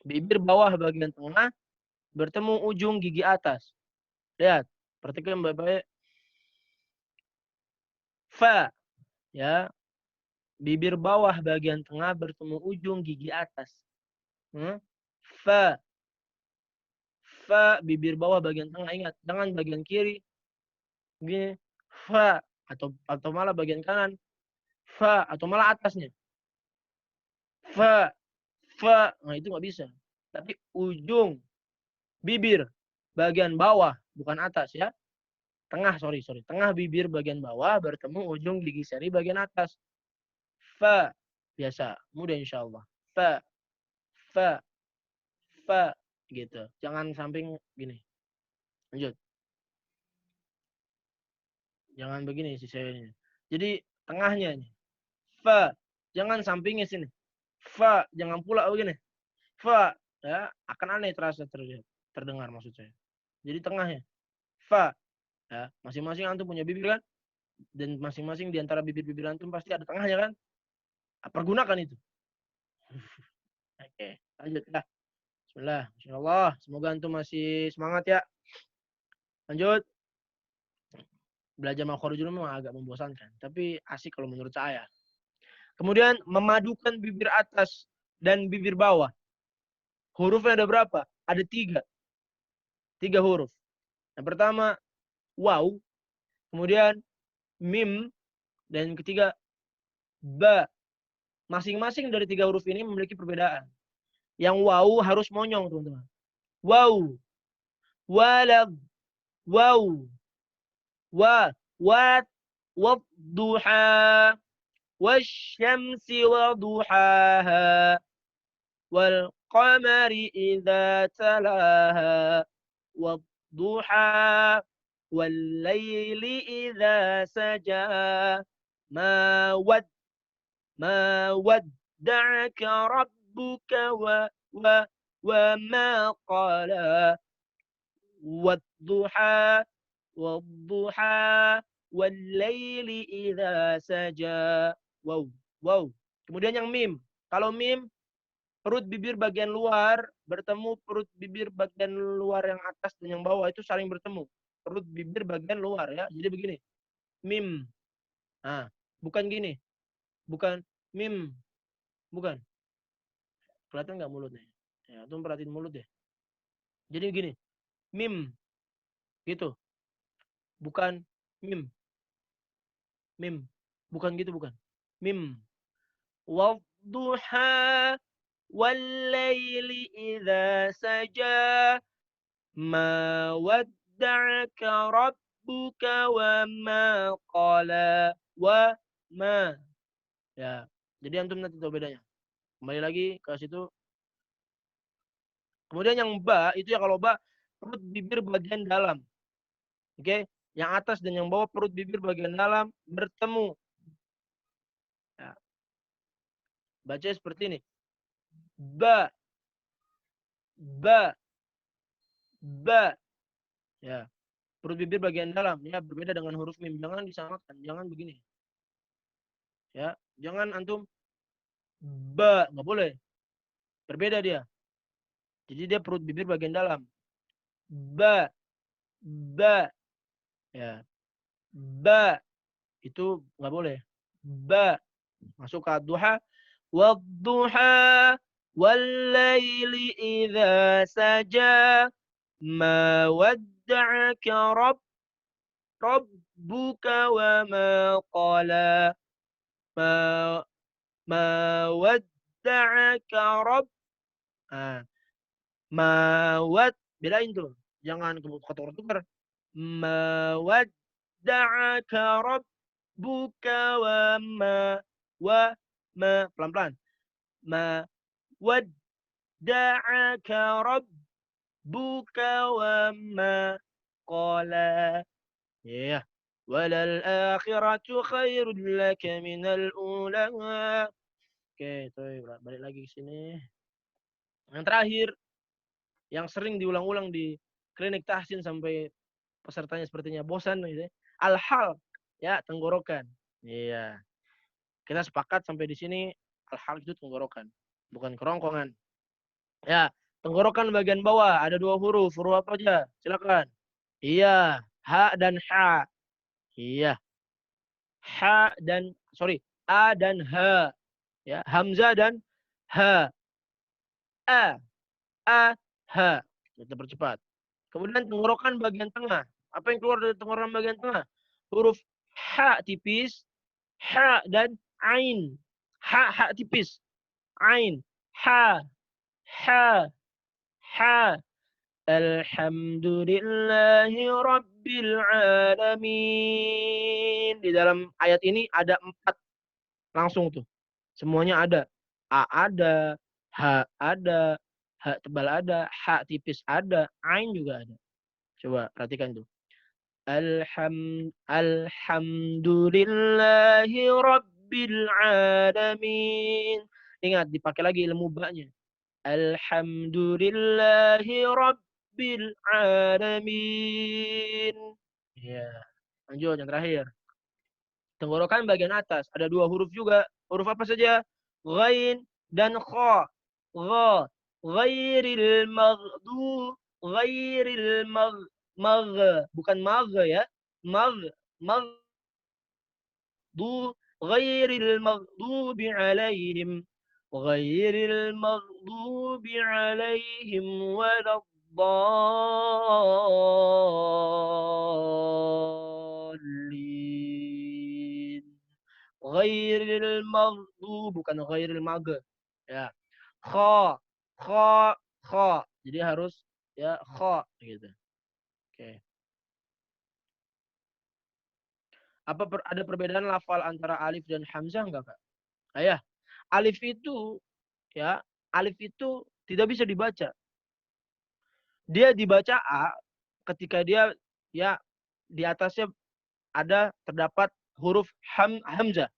Bibir bawah bagian tengah bertemu ujung gigi atas. Lihat, perhatikan baik-baik. Fa, ya. Bibir bawah bagian tengah bertemu ujung gigi atas. Fa. Fa, bibir bawah bagian tengah. Ingat, jangan bagian kiri. Begini. Fa. Atau malah bagian kanan. Fa. Atau malah atasnya. Fa. Fa. Nah, itu nggak bisa. Tapi ujung bibir bagian bawah. Bukan atas ya. Tengah, sorry. Tengah bibir bagian bawah bertemu ujung gigi seri bagian atas. Fa. Biasa. Mudah insya Allah. Fa. Fa. Fa. Gitu. Jangan samping gini. Lanjut. Jangan begini sih saya ini. Jadi tengahnya ini. Fa. Jangan sampingnya sini. Fa. Jangan pula begini. Fa. Ya, akan aneh terasa terdengar maksud saya. Jadi tengahnya. Fa. Ya, masing-masing antum punya bibir kan? Dan masing-masing di antara bibir-bibir antum pasti ada tengahnya kan? Pergunakan itu. Oke, lanjut ya. Bismillah. Insyaallah. Semoga antum masih semangat ya. Lanjut. Belajar makhrajul memang agak membosankan, tapi asik kalau menurut saya. Kemudian memadukan bibir atas dan bibir bawah. Hurufnya ada berapa? Ada 3. 3 huruf. Yang pertama waw, kemudian mim, dan yang ketiga ba. Masing-masing dari 3 huruf ini memiliki perbedaan. Yang waw harus monyong, teman-teman. Waw, walad, waw, wat, wadduha, wasyamsi waduhaha, wal qamari idza talaha, wadduha, wal laili idza saja, ma wadda'aka rabbuka wa ma qala, wadduha wal laili idza saja. Wow. Kemudian yang mim. Kalau mim, perut bibir bagian luar bertemu perut bibir bagian luar yang atas dan yang bawah itu saling bertemu. Perut bibir bagian luar ya. Jadi begini. Mim. Nah, bukan gini. Bukan mim. Bukan. Kelihatan nggak mulutnya? Ya, tuh perhatiin mulut deh. Jadi gini. Mim. Gitu. Bukan mim. Mim. Bukan gitu, bukan. Mim. Wadduha wal laili idza saja, ma wadda'aka rabbuka wa ma qala, wa ma. Ya. Jadi antum nanti tahu bedanya. Kembali lagi ke situ. Kemudian yang ba itu ya, kalau ba perut bibir bagian dalam. Oke? Yang atas dan yang bawah perut bibir bagian dalam bertemu. Ya. Baca seperti ini. Ba. Ya. Perut bibir bagian dalam. Ya, berbeda dengan huruf mim. Jangan disamakan. Jangan begini. Ya. Jangan antum ba. Nggak boleh. Berbeda dia. Jadi dia perut bibir bagian dalam. Ba. Ya. Ba. Itu nggak boleh. Ba. Masuk ke duha. Wadduha wal laili idza saja, ma wadda'aka rabbuka wa ma qala, ma wadda'aka bedain tuh, jangan ketukar-tukar. Ma wadda'aka rabbuka wa ma pelan-pelan. Ma wadda'aka rabbuka wa ma qala. Ya. Walal akhiratu khairul laka minal ula. Oke, tuh balik lagi ke sini. Yang terakhir, yang sering diulang-ulang di klinik tahsin sampai pesertanya sepertinya bosan gitu ya. Al-hal, ya, tenggorokan. Iya. Kita sepakat sampai di sini al-hal itu tenggorokan, bukan kerongkongan. Ya, tenggorokan bagian bawah ada 2 huruf. Huruf apa aja? Silakan. Iya, ha dan ha. Iya. A dan ha. Ya, hamzah dan ha. A, ha. Kita percepat. Kemudian tenggorokan bagian tengah. Apa yang keluar dari tenggorokan bagian tengah? Huruf ha tipis, ha dan ain. Ha tipis. Ain. Ha. Ha. Ha. Alhamdulillahi Rabbil Alamin. Di dalam ayat ini ada 4 langsung tuh. Semuanya ada. A ada, H ada, H tebal ada, H tipis ada, Ain juga ada. Coba perhatikan tuh. Alhamdulillahi Rabbil Alamin. Ingat, dipakai lagi ilmu ba-nya. Alhamdulillahi Rabbil Alamin. Ya, lanjut yang terakhir. Tenggorokan bagian atas ada 2 huruf juga. Huruf apa saja? Ghain dan kha. Gha. Ghairil maghdu. Ghairil mag. Bukan mag ya. Mag. Magdu. Ghairil maghdubi alaihim. Ghairil maghdubi alaihim waladdallin. Ghairil maghdu, bukan ghairil mag. Ya. Kha, kha, kha. Jadi harus ya kha gitu. Oke. Apa ada perbedaan lafal antara alif dan hamzah enggak, Kak? Ayah, alif itu ya, alif itu tidak bisa dibaca. Dia dibaca A ketika dia ya di atasnya terdapat huruf hamzah.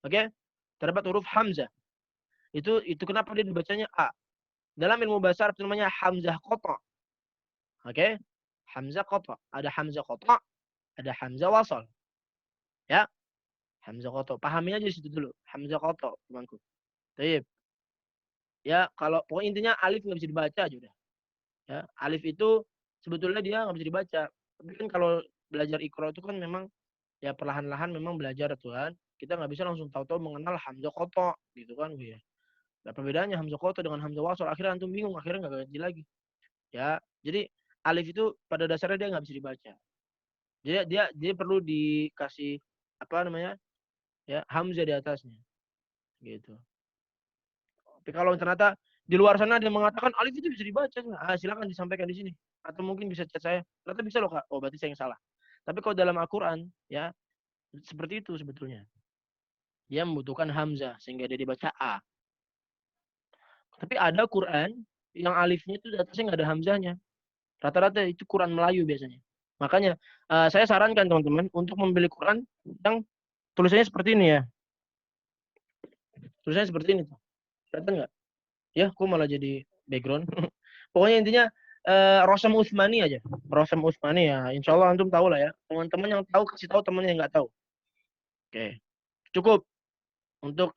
Oke? Terdapat huruf hamzah. Itu kenapa dia dibacanya A? Dalam ilmu bahasa Arab namanya hamzah qata. Oke? Hamzah qata. Ada hamzah qata, ada hamzah wasal. Ya? Hamzah qata. Pahami aja di situ dulu. Hamzah qata, temanku. Baik. Ya, kalau pokoknya intinya alif nggak bisa dibaca aja udah. Ya, alif itu sebetulnya dia nggak bisa dibaca. Tapi kan kalau belajar Iqra itu kan memang ya perlahan-lahan memang belajar tuh kan. Kita nggak bisa langsung tahu-tahu mengenal hamzah qata gitu kan, ya. Nah, perbedaannya hamzah qata dengan hamzah wasal, akhirnya antum bingung, akhirnya nggak ganti lagi. Ya, jadi alif itu pada dasarnya dia nggak bisa dibaca. Jadi dia perlu dikasih apa namanya? Ya, hamzah di atasnya. Gitu. Tapi kalau ternyata di luar sana ada yang mengatakan alif itu bisa dibaca, silakan disampaikan di sini. Atau mungkin bisa chat saya. Ternyata bisa loh, Kak. Oh, berarti saya yang salah. Tapi kalau dalam Al-Qur'an ya seperti itu sebetulnya. Dia membutuhkan hamzah sehingga dia dibaca A. Tapi ada Quran yang alifnya itu di atasnya nggak ada hamzahnya. Rata-rata itu Quran Melayu biasanya. Makanya saya sarankan teman-teman untuk membeli Quran yang tulisannya seperti ini ya. Tulisannya seperti ini tuh. Kelihatan nggak? Ya, kok malah jadi background. Pokoknya intinya Rosam Utsmani aja. Rosam Utsmani ya. Insya Allah antum tahu lah ya. Teman-teman yang tahu kasih tahu teman yang nggak tahu. Oke. Cukup untuk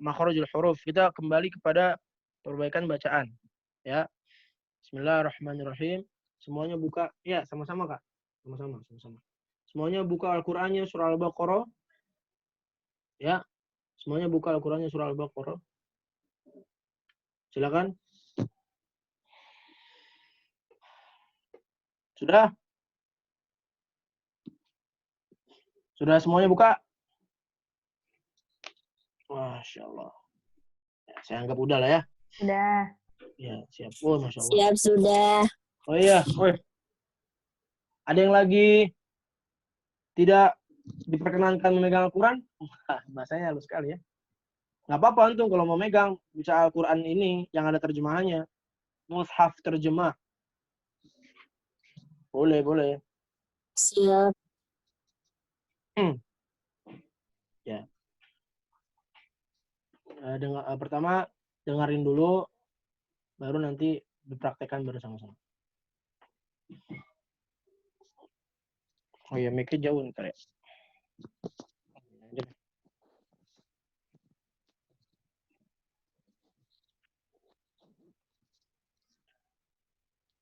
makhrajul huruf. Kita kembali kepada perbaikan bacaan. Ya. Bismillahirrahmanirrahim. Semuanya buka. Ya, sama-sama, Kak. Sama-sama. Semuanya buka Al-Qur'annya surah Al-Baqarah. Ya. Semuanya buka Al-Qur'annya surah Al-Baqarah. Silakan. Sudah? Sudah semuanya buka? Masya Allah. Ya, saya anggap udah lah ya. Sudah. Ya, siap. Oh, Masya Allah. Siap sudah. Oh iya, ada yang lagi tidak diperkenankan memegang Al-Quran? Bahasanya halus sekali ya. Nggak apa-apa antum kalau mau megang bisa Al-Quran ini yang ada terjemahannya. Mushaf terjemah. Boleh. Siap. Ya. Pertama dengarin dulu baru nanti dipraktekkan bersama-sama. Oh iya, mic-nya jauh ntar ya.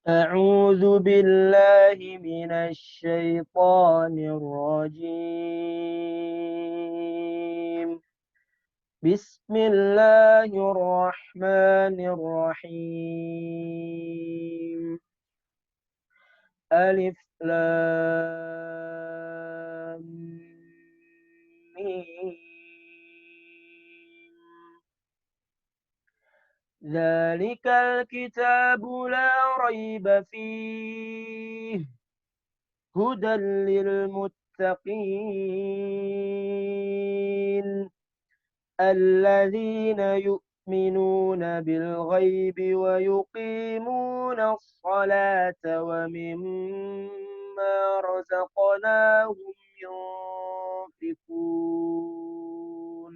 أعوذ بالله من الشيطان الرجيم. بسم الله الرحمن الرحيم. ألف لام ميم. ذلك الكتاب لا ريب فيه هدى للمتقين الذين يؤمنون بالغيب ويقيمون الصلاة ومما رزقناهم ينفقون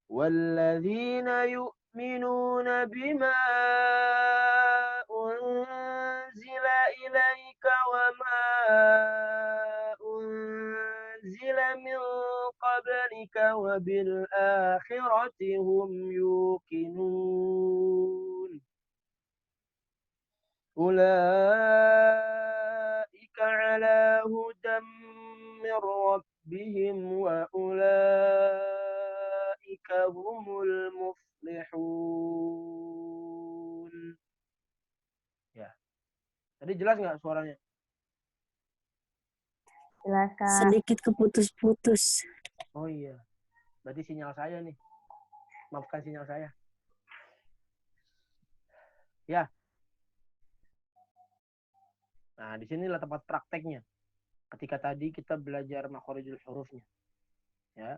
والذين يؤمنون بما أنزل إليك وما أنزل من قبلك وبالآخرة هم يوقنون أولئك على هدى من ربهم وأولئك هم المفلحون. Ya, tadi jelas nggak suaranya? Jelas, Kak. Sedikit keputus-putus. Oh iya, berarti sinyal saya nih. Maafkan sinyal saya. Ya. Nah, di sinilah tempat prakteknya. Ketika tadi kita belajar makhorijul hurufnya. Ya.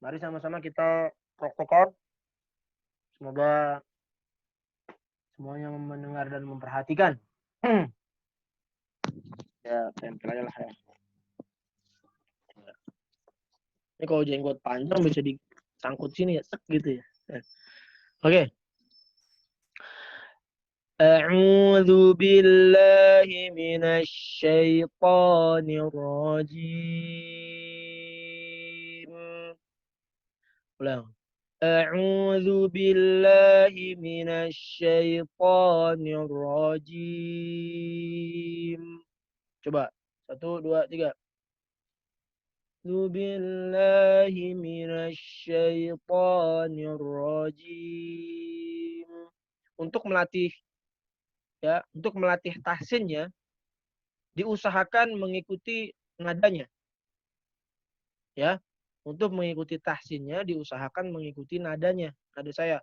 Mari sama-sama kita praktekkan. Semoga semuanya mendengar dan memperhatikan. Ya, tempel aja lah ya. Ini kalau jenggot panjang bisa disangkut sini ya, tek gitu ya. Oke. A'udzu billahi minasy syaithanir rajim. Ulang. A'udzu billahi minasy syaithanir rajim. Coba. 1, 2, 3. أعوذ بالله من الشيطان الرجيم. Untuk melatih tahsinnya diusahakan mengikuti nadanya. Ya, untuk mengikuti tahsinnya diusahakan mengikuti nadanya. Nada saya.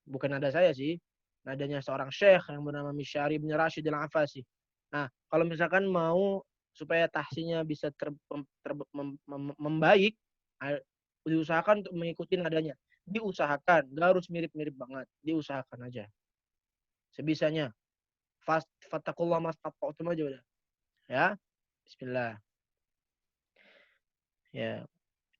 Bukan nada saya sih. Nadanya seorang syekh yang bernama Misyari bin Rashid al-Afasi. Nah, kalau misalkan mau supaya tahsinnya bisa membaik, diusahakan untuk mengikuti nadanya. Diusahakan, gak harus mirip-mirip banget. Diusahakan aja. Sebisanya. Fattakullah mastata'tum aja udah. Ya. Bismillah. Ya.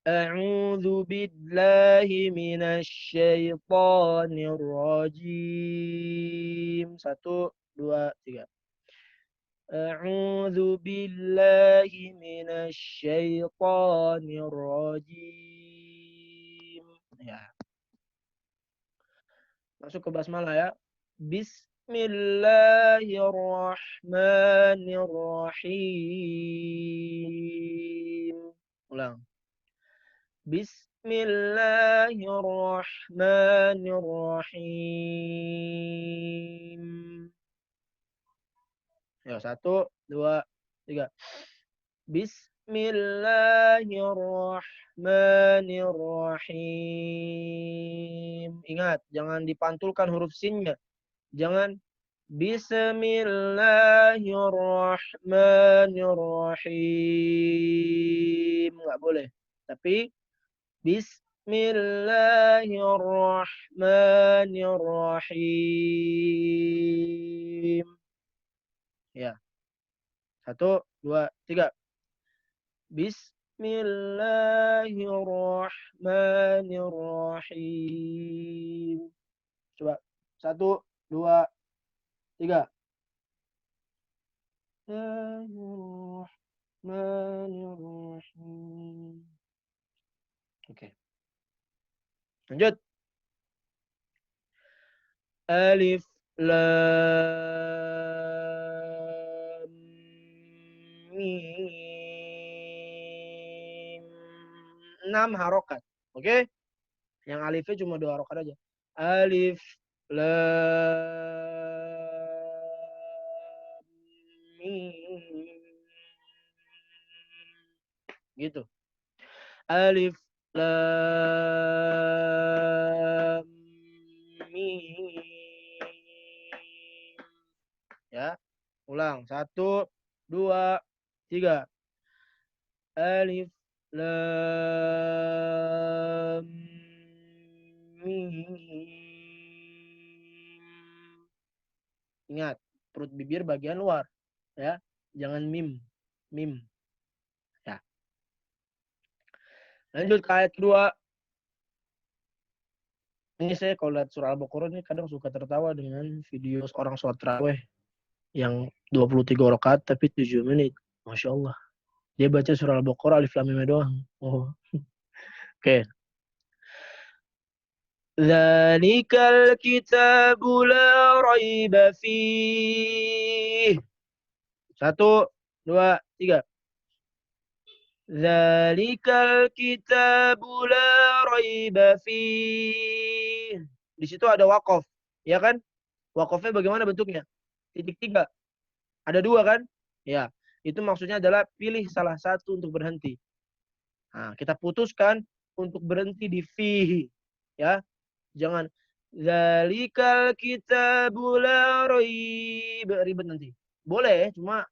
A'udzu billahi minasy syaithanir rajim. 1, 2, 3. أعوذ بالله من الشيطان الرجيم. Ya. Masuk ke basmalah ya. Bismillahirrahmanirrahim. Ulang. Bismillahirrahmanirrahim. Ya, 1, 2, 3. Bismillahirrahmanirrahim. Ingat, jangan dipantulkan huruf sinnya. Jangan Bismillahirrahmanirrahim. Nggak boleh. Tapi Bismillahirrahmanirrahim. Ya. 1, 2, 3. Bismillahirrahmanirrahim. Coba. 1, 2, 3. Oke. Lanjut. Alif lam mim. 6 harokat. Oke? Yang alifnya cuma 2 harokat aja. Alif lam mim. Gitu. Alif lam mim. Ya. Ulang. 1, 2, 3. Alif lam mim. Ingat, perut bibir bagian luar, ya. Jangan mim. Mim. Ya. Lanjut ke ayat kedua. Ini saya kalau lihat surah Al-Baqarah ini kadang suka tertawa dengan video orang sholat tarawih yang 23 rakaat tapi 7 menit. Masya Allah. Dia baca surah Al-Baqarah alif lam mim doang. Oh. Oke. Dzalikal kitabu la raiba fiih. 1, 2, 3. Dzalikal kitabu la raiba fiih. Di situ ada waqaf, ya kan? Waqafnya bagaimana bentuknya? Titik 3. Ada 2 kan? Ya. Itu maksudnya adalah pilih salah satu untuk berhenti. Nah, kita putuskan untuk berhenti di fihi. Ya. Jangan zalikal kitabu la raib, ribet nanti. Boleh, cuma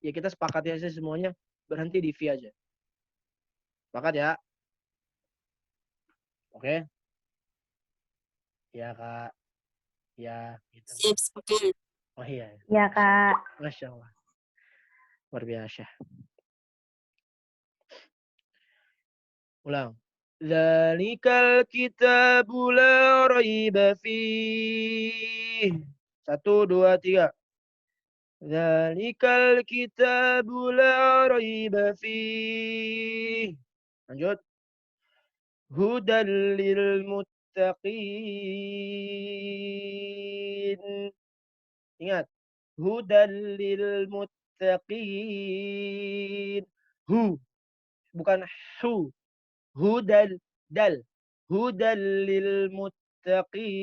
ya kita sepakati aja semuanya berhenti di fi aja. Sepakat ya? Oke? Ya, Kak. Ya, gitu. Siap, sepakat. Oh iya. Ya, Kak. Masya Allah. Luar biasa. Ulang. Zalikal kitabu la raiba fiih. 1, 2, 3. Zalikal kitabu la raiba fiih. Lanjut. Hudal lil muttaqin. Ingat. Hudal lil muttaqin. Hu. Bukan hu. Hudal dal. Hudal lil muttaqin.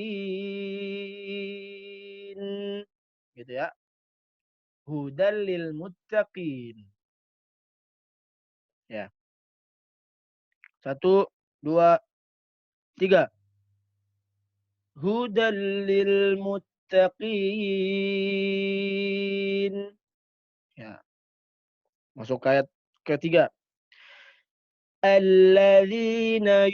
Gitu ya. Hudal lil muttaqin. Ya. 1, 2, 3. Hudal lil muttaqin. Ya. Masuk ke ayat ketiga. Alladzina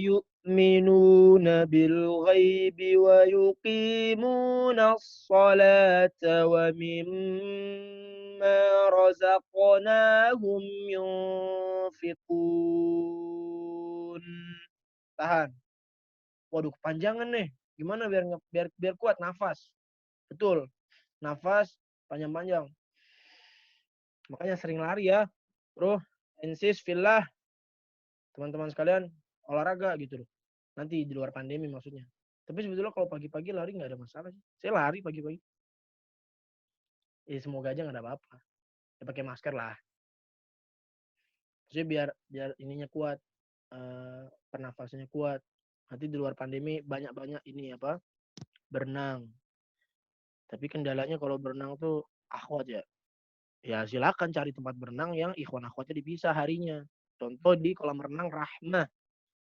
yu'minuna bil ghaibi wa yuqimuna as-salata wa mimma razaqnahum yunfiqun. Tahan. Waduh, kepanjangan nih. Gimana biar kuat nafas. Betul. Nafas panjang-panjang. Makanya sering lari ya. Bro, insist fillah. Teman-teman sekalian olahraga gitu loh. Nanti di luar pandemi maksudnya. Tapi sebetulnya kalau pagi-pagi lari nggak ada masalah sih. Saya lari pagi-pagi. Semoga aja nggak ada apa-apa. Ya pakai masker lah. Maksudnya biar ininya kuat. Pernafasannya kuat. Nanti di luar pandemi banyak-banyak ini apa? Berenang. Tapi kendalanya kalau berenang tuh akhwat ya. Ya silakan cari tempat berenang yang ikhwan akhwatnya dipisah harinya. Contoh di kolam renang Rahmah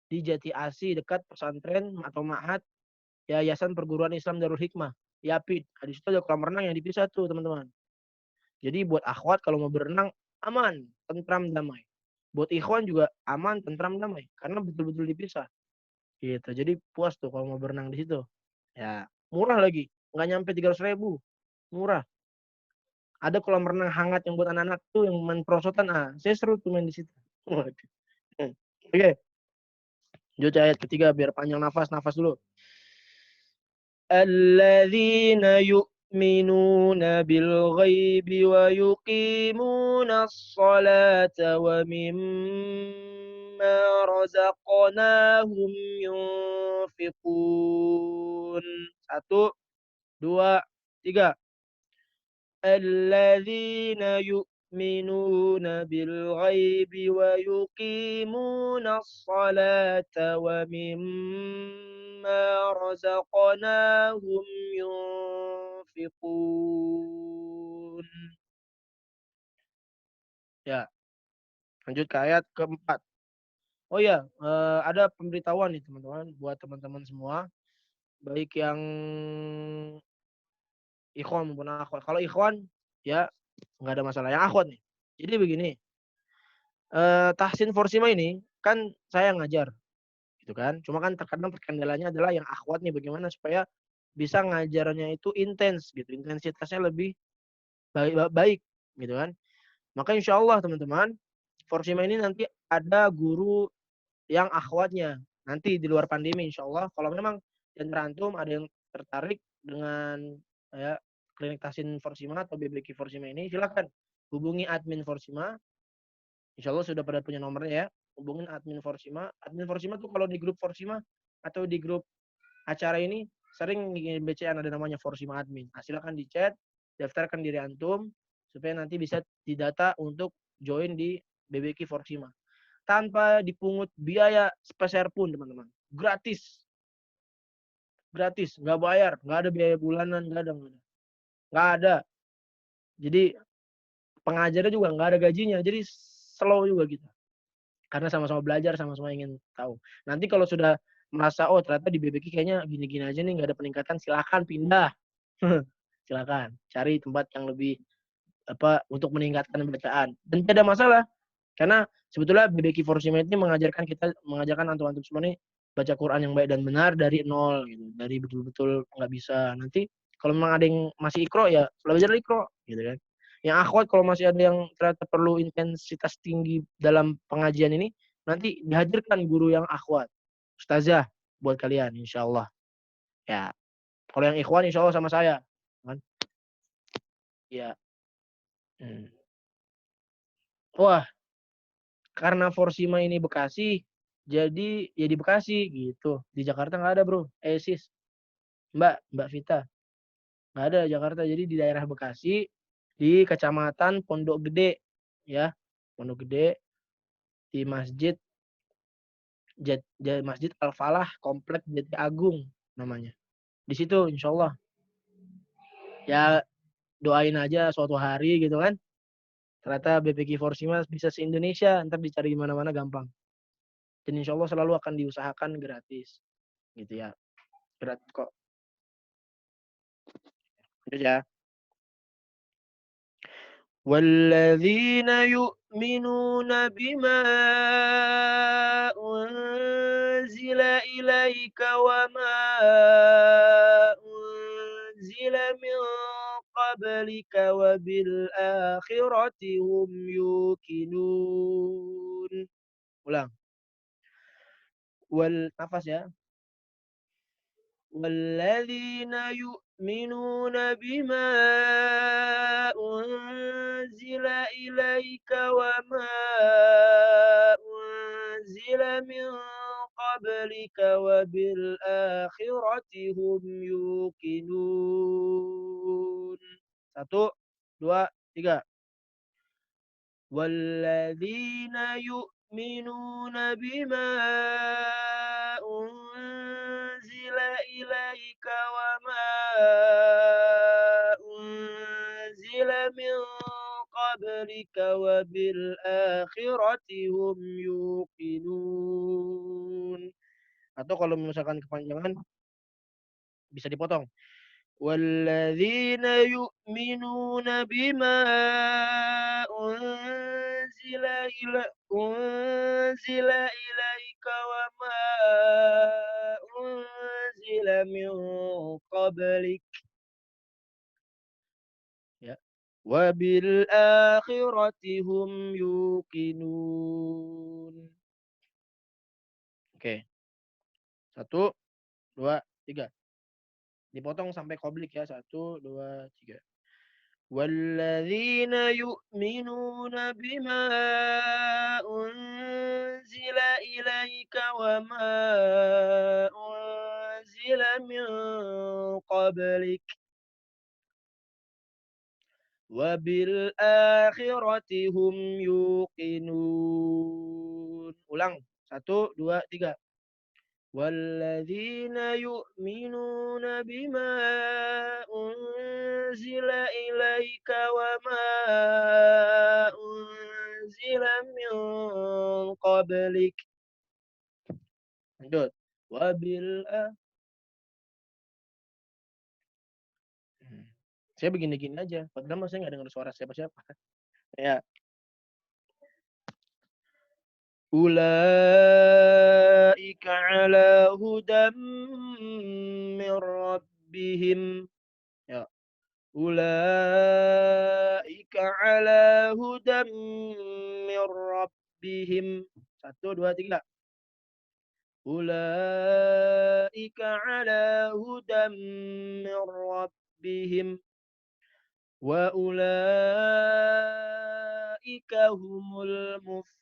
di Jati Asih dekat pesantren atau ma'had Yayasan Perguruan Islam Darul Hikmah. YAPID. Nah, di situ ada kolam renang yang dipisah tuh teman-teman. Jadi buat akhwat kalau mau berenang aman, tentram, damai. Buat ikhwan juga aman, tentram, damai. Karena betul-betul dipisah. Gitu. Jadi puas tuh kalau mau berenang di situ. Ya murah lagi. Nggak nyampe 300.000. Murah. Ada kolam renang hangat yang buat anak-anak tuh yang main perosotan. Saya seru tuh main di situ. Oke. Lanjut ayat ketiga biar panjang nafas dulu. Alladzina yu'minuna bil ghaibi wa yuqimuna as-salata wa mimma razaqnahum yunfiqun. 1, 2, 3. Alladzina yu'minuna bil ghaibi wa yuqimuna as-salata wa mimma razaqnahum yunfiqun. Ya, lanjut ke ayat keempat. Oh ya, ada pemberitahuan nih teman-teman buat teman-teman semua, baik yang ikhwan maupun akhwat. Kalau ikhwan ya nggak ada masalah. Yang akhwat nih. Jadi begini, tahsin forsima ini kan saya ngajar gitu kan. Cuma kan terkadang terkendalanya adalah yang akhwat nih bagaimana supaya bisa ngajarnya itu intens gitu. Intensitasnya lebih baik gitu kan. Maka insya Allah teman-teman, forsima ini nanti ada guru yang akhwatnya. Nanti di luar pandemi insya Allah. Kalau memang yang terantum ada yang tertarik dengan ya, klinik tahsin forsima atau BBQ forsima ini, silakan hubungi admin forsima. Insya Allah sudah pada punya nomornya ya. Hubungin admin Forsima. Admin Forsima tuh kalau di grup Forsima atau di grup acara ini sering BCN ada namanya Forsima admin. Nah, silakan di chat, daftarkan diri antum supaya nanti bisa didata untuk join di BBQ Forsima. Tanpa dipungut biaya sepeser pun teman-teman. Gratis. Gratis, nggak bayar, nggak ada biaya bulanan, nggak ada. Nggak ada. Jadi pengajarnya juga nggak ada gajinya. Jadi slow juga gitu. Karena sama-sama belajar, sama-sama ingin tahu. Nanti kalau sudah merasa, oh ternyata di BBQ kayaknya gini-gini aja nih, nggak ada peningkatan, silakan pindah. Silakan, cari tempat yang lebih untuk meningkatkan bacaan. Dan tidak ada masalah, karena sebetulnya BBQ Forsima ini mengajarkan antum-antum semua nih baca Quran yang baik dan benar dari nol gitu, dari betul-betul nggak bisa. Nanti kalau memang ada yang masih ikro ya belajar ikro gitu kan. Yang akhwat kalau masih ada yang ternyata perlu intensitas tinggi dalam pengajian ini, nanti dihadirkan guru yang akhwat, ustazah buat kalian insya Allah. Ya, kalau yang ikhwan insya Allah sama saya, kan? Ya. Wah, karena Forsima ini Bekasi, jadi ya di Bekasi gitu. Di Jakarta nggak ada bro. Sis, Mbak Vita, nggak ada Jakarta. Jadi di daerah Bekasi, di Kecamatan Pondok Gede, ya, Pondok Gede, di Masjid Al-Falah Komplek Jati Agung namanya. Di situ insya Allah. Ya doain aja suatu hari gitu kan. Ternyata BPQ Forsima bisa se-Indonesia, ntar dicari di mana-mana gampang. Dan insya Allah selalu akan diusahakan gratis. Gitu ya. Gratis kok. Itu ya. والذين يؤمنون بما أنزل إليك وما أنزل من قبلك وبالآخرة هم يوقنون. Ulang. Nafas ya. والذين يؤمنون بما أنزل إليك وما أنزل من قبلك وبالآخرة هم يوقنون. 1, 2, 3. والذين يؤمنون بما أنزل إليك وما أنزل من قبلك وبالآخرة هم يوقنون. Atau kalau misalkan kepanjangan bisa dipotong. والذين يؤمنون بما أنزل إليك وما أنزل من قبلك ya وبالآخرة هم يوقنون. Oke. 1, 2, 3. Dipotong sampai qoblik ya. 1, 2, 3. وَالَّذِينَ يُؤْمِنُونَ بِمَا أُنْزِلَ إِلَيْكَ وَمَا أُنْزِلَ مِنْ قَبْلِكَ وَبِالْآخِرَةِ هُمْ يُوقِنُونَ. Ulang. 1, 2, 3. وَالَّذِينَ يُؤْمِنُونَ بِمَا أُنْزِلَ إِلَيْكَ وَمَا أُنْزِلَ مِنْ قَبْلِكَ. Lanjut. Saya begini-gini aja. Padahal saya nggak dengar suara siapa-siapa. Ya. أولئك على هدى من ربهم. Ya. أولئك على هدى من ربهم. 1, 2, 3. أولئك على هدى من ربهم وأولئك هم المفلحون.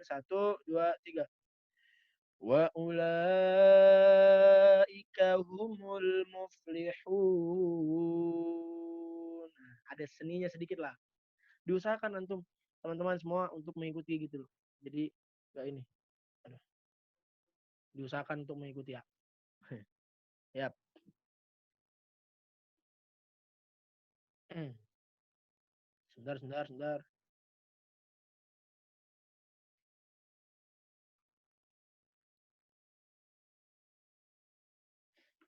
1, 2, 3. وأولئك هم المفلحون. Ada seninya sedikit lah. Diusahakan antum teman-teman semua untuk mengikuti gitu loh. Jadi enggak ini. Aduh. Diusahakan untuk mengikuti ya. Yap. Sebentar.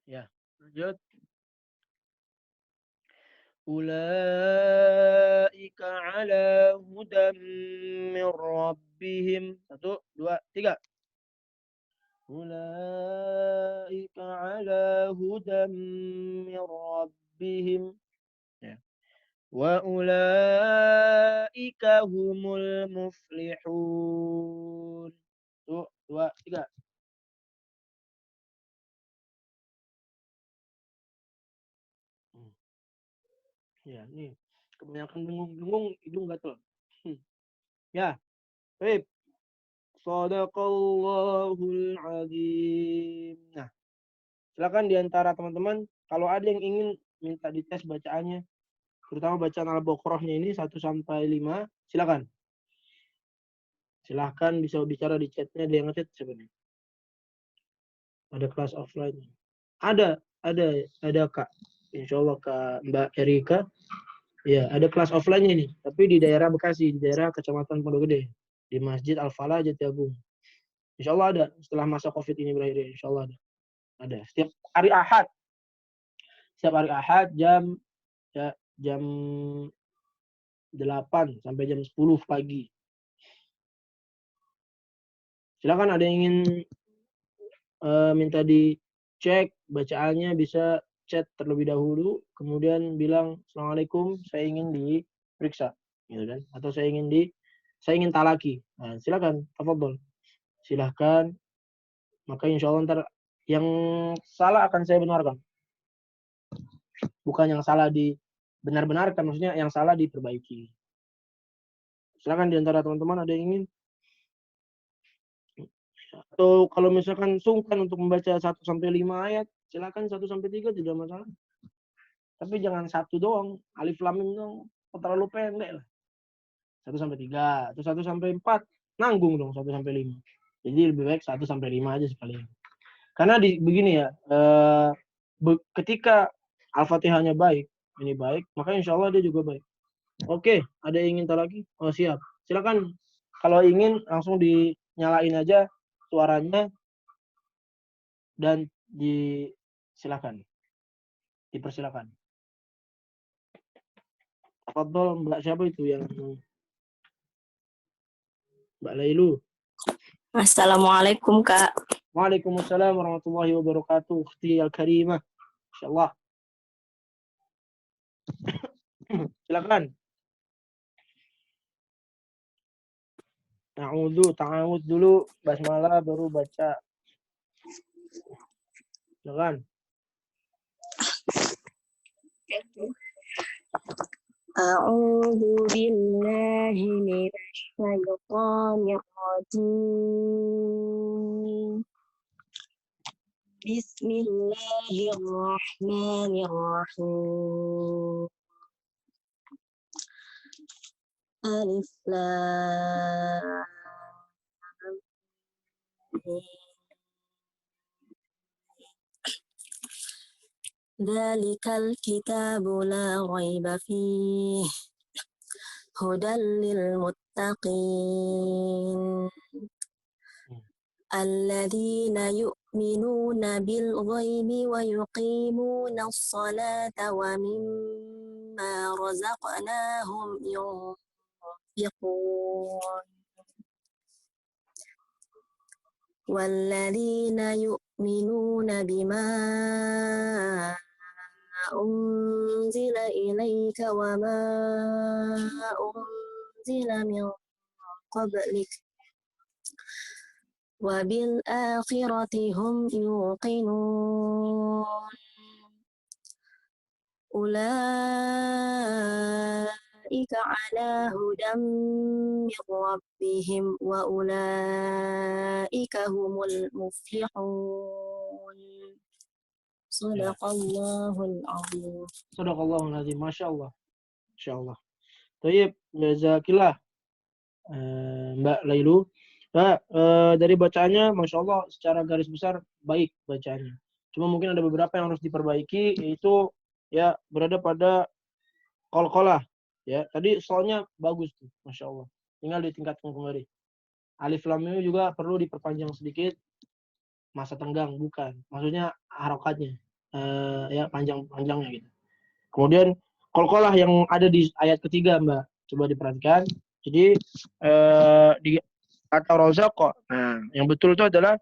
Ya, lanjut. Ulaika ala hudam min rabbihim. 1, 2, 3. Ulaika ala hudam min rabbihim. Ya. Wa ulaika humul muflihun. 1, 2, 3. Ya, nih. Kebanyakan dengung-dengung hidung gatel. Ya, baik. Shadaqallahul azim. Nah, silakan di antara teman-teman kalau ada yang ingin minta dites bacaannya, terutama bacaan Al-Baqarahnya ini 1 sampai 5, silakan. Silakan bisa bicara di chatnya, ada yang nge-chat sebenarnya. Ada kelas offline. Ada Kak. Insyaallah Kak Mbak Erika. Ya, ada kelas offline-nya nih, tapi di daerah Bekasi, di daerah Kecamatan Pondok Gede, di Masjid Al-Falah Jatiagung. Insyaallah ada setelah masa Covid ini berakhir, insyaallah ada. Ada setiap hari Ahad. Setiap hari Ahad jam 8 sampai jam 10 pagi. Silakan ada yang ingin minta dicek bacaannya, bisa chat terlebih dahulu, kemudian bilang Assalamualaikum, saya ingin diperiksa, gitu kan? Atau saya ingin talaki. Nah, silakan, tafadhol. Silakan. Maka insya Allah ntar yang salah akan saya benarkan. Bukan yang salah dibenar-benarkan, maksudnya yang salah diperbaiki. Silakan di antara teman-teman ada yang ingin. Atau kalau misalkan sungkan untuk membaca 1 sampai 5 ayat, silakan 1 sampai 3 tidak masalah. Tapi jangan 1 doang, alif lam mim dong, terlalu pendek lah. 1 sampai 3, atau 1 sampai 4, nanggung dong 1 sampai 5. Jadi lebih baik 1 sampai 5 aja sekalian. Karena begini ya, ketika Al-Fatihahnya baik, ini baik, maka insya Allah dia juga baik. Oke, ada yang ingin tahu lagi? Oh siap, silakan. Kalau ingin langsung dinyalain aja suaranya dan dipersilakan. Tafadhol Mbak siapa itu yang Mbak Lailu? Assalamualaikum Kak. Waalaikumsalam warahmatullahi wabarakatuh. Ukhti al-karimah. Insyaallah. Silakan. ta'awudz dulu, basmalah baru baca. Silakan. A'udzu billahi minasy syaithanir rajim. Bismillahirrahmanirrahim. Alif Lam Mim. Dzalikal kitabu la raiba fihi hudal lil muttaqin alladzina yu'minuna bil ghaibi wa yuqimuna as-salata wa mimma razaqnahum yunfiqun walladzina yu'minuna bima unzila ilaika wa ma unzila min qablik wa bil akhirati hum yuqinun ulaika ala hudam min rabbihim wa ulaika humul muflihun. Sadaqallahul azim. Sadaqallahul azim. Masya Allah. Masya Allah. Tayyib, jazakillah. Mbak Lailu. Nah, dari bacaannya, Masya Allah, secara garis besar baik bacaannya. Cuma mungkin ada beberapa yang harus diperbaiki, yaitu ya berada pada qalqalah. Ya, tadi soalnya bagus tuh, Masya Allah. Tinggal ditingkatkan kembali. Alif lam mim juga perlu diperpanjang sedikit. Masa tenggang bukan, maksudnya harokatnya. Ya panjang-panjangnya gitu. Kemudian qalqalah yang ada di ayat ketiga, Mbak, coba diperhatikan. Jadi di kata razaqa, nah yang betul itu adalah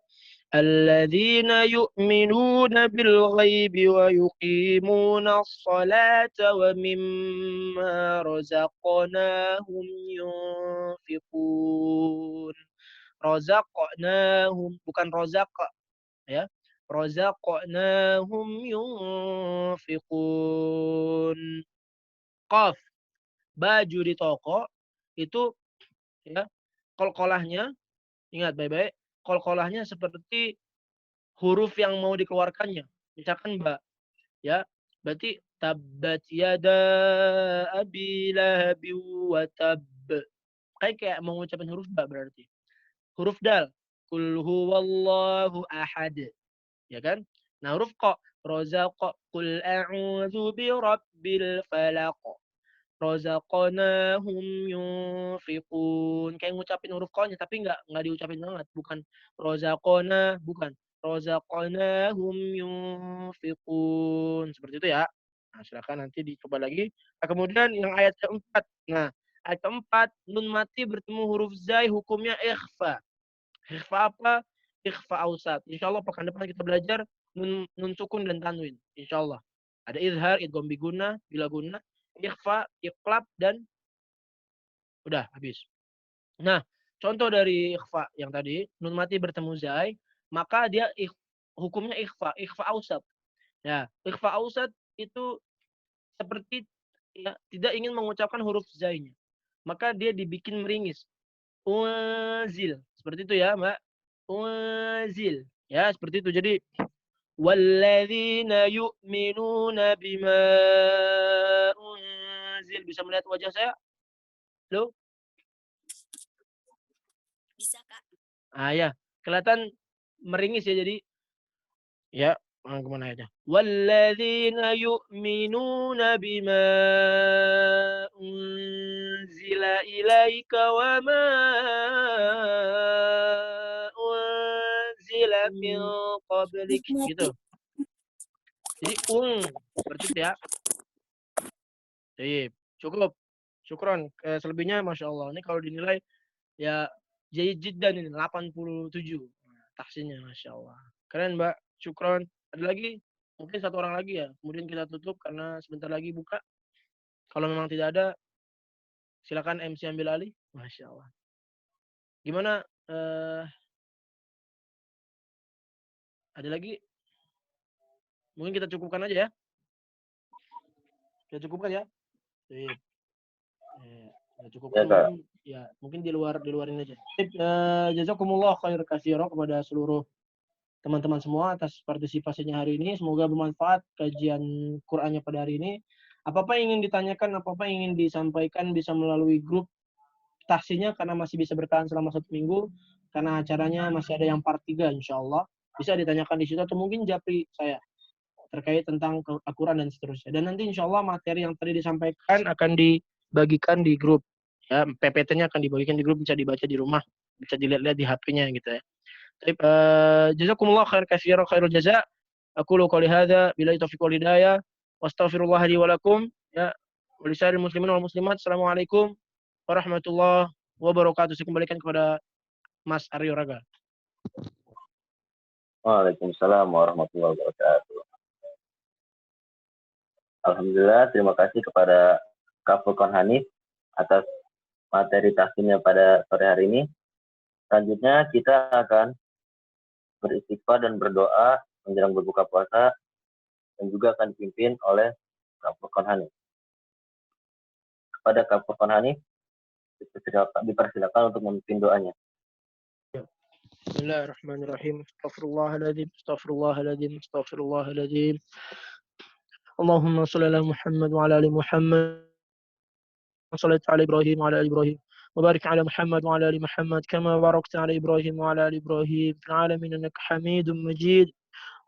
alladzina yu'minuna bil ghaibi wa yuqimuna as-salata wa mimma razaqnahum yunfiqun. Razaqnahum bukan razaqa, ya. Razaqnahum yunfiqun. Qaf, baju di toko itu ya qalqalahnya, ingat baik-baik, qalqalahnya seperti huruf yang mau dikeluarkannya. Misalkan Mbak, ya, berarti tabbat yada abi lahabi wa tab. Kayak mau ngucapin huruf Mbak berarti. Huruf dal, kul huwallahu ahad. Ya kan? Nah, huruf qa, razaqa, qul a'udzu birabbil falaq. Razaqnahum yunfiqun. Kayak ngucapin huruf qa-nya tapi enggak diucapin banget, bukan razaqna, bukan. Razaqnahum yunfiqun. Seperti itu ya. Nah, silakan nanti dicoba lagi. Nah, kemudian yang ayat keempat. Nah, ayat keempat, nun mati bertemu huruf zai hukumnya ikhfa. Ikhfa apa? Ikhfa ausat. Insyaallah pekan depan kita belajar nun sukun dan tanwin. Insyaallah. Ada izhar, idgham bi gunnah, bila gunnah, ikhfa, iqlab, dan udah habis. Nah, contoh dari ikhfa yang tadi, nun mati bertemu zai, maka dia hukumnya ikhfa ausat. Ya, ikhfa ausat itu seperti ya, tidak ingin mengucapkan huruf zainya. Maka dia dibikin meringis. Unzil. Seperti itu ya, Mbak. Unzil. Ya, seperti itu. Jadi walladzina yu'minuna bima unzil. Bisa melihat wajah saya? Halo? Bisa, Kak. Ah ya, kelihatan meringis ya, jadi ya, kemana aja. Walladzina yu'minuna bima unzila ilaika wa ma unzila min qablik gitu. Jadi seperti itu ya. Jadi cukup. Syukron. Selebihnya Masya Allah. Ini kalau dinilai ya jayyid jiddan ini 87. Nah, tahsinnya Masya Allah. Keren Mbak. Syukron. Ada lagi? Mungkin satu orang lagi ya. Kemudian kita tutup karena sebentar lagi buka. Kalau memang tidak ada, silakan MC ambil alih. Masya Allah. Gimana? Ada lagi? Mungkin kita cukupkan aja ya. Kita cukupkan ya. Sip. Kita cukupkan Ya, Kak. mungkin di luar ini aja. Sip, jazakumullah khair katsira kepada seluruh teman-teman semua atas partisipasinya hari ini. Semoga bermanfaat kajian Qur'annya pada hari ini. Apa-apa yang ingin ditanyakan, apa-apa yang ingin disampaikan bisa melalui grup tahsinya karena masih bisa bertahan selama 1 minggu. Karena acaranya masih ada yang part 3 insya Allah. Bisa ditanyakan di situ atau mungkin japri saya terkait tentang Al-Quran dan seterusnya. Dan nanti insya Allah materi yang tadi disampaikan akan dibagikan di grup. Ya, PPT-nya akan dibagikan di grup, bisa dibaca di rumah, bisa dilihat-lihat di HP-nya gitu ya. Baik, jazakumullah khair katsira khairul jaza. Aqulu qouli hadza billahi taufiq wal hidayah. Wastaghfirullah li wa lakum ya wa lisa'iril muslimin wal muslimat. Assalamualaikum warahmatullahi wabarakatuh. Saya kembalikan kepada Mas Aryo Raga. Waalaikumsalam warahmatullahi wabarakatuh. Alhamdulillah, terima kasih kepada Kak Furqan Hanif atas materi tahsinnya pada sore hari ini. Selanjutnya kita akan beristighfar dan berdoa menjelang berbuka puasa dan juga akan dipimpin oleh Kak Furqan Hanif. Kepada Kak Furqan Hanif, dipersilakan untuk memimpin doanya. Bismillahirrahmanirrahim. Astaghfirullahaladzim. Astaghfirullahaladzim. Astaghfirullahaladzim. Allahumma salli ala Muhammad wa ala ali Muhammad. صليت على إبراهيم وعلى آل إبراهيم وبارك على محمد وعلى آل محمد كما باركت على إبراهيم وعلى آل إبراهيم في العالمين إنك حميد مجيد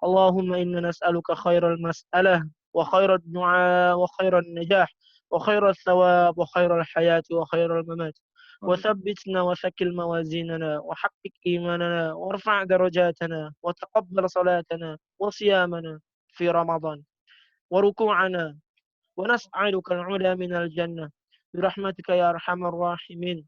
اللهم إنا نسألك خير المسألة وخير الدعاء وخير النجاح وخير الثواب وخير الحياة وخير الممات وثبتنا وثقل موازيننا وحقق إيماننا وارفع درجاتنا وتقبل صلاتنا وصيامنا في رمضان وركوعنا ونسألك العلا من الجنة برحمتك يا أرحم الراحمين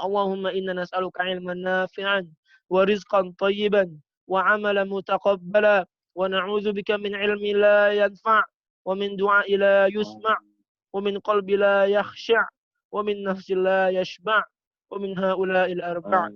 اللهم إنا نسألك علما نافعا ورزقا طيبا وعملا متقبلا ونعوذ بك من علم لا ينفع ومن دعاء لا يسمع ومن قلب لا يخشع ومن نفس لا يشبع ومن هؤلاء الأربع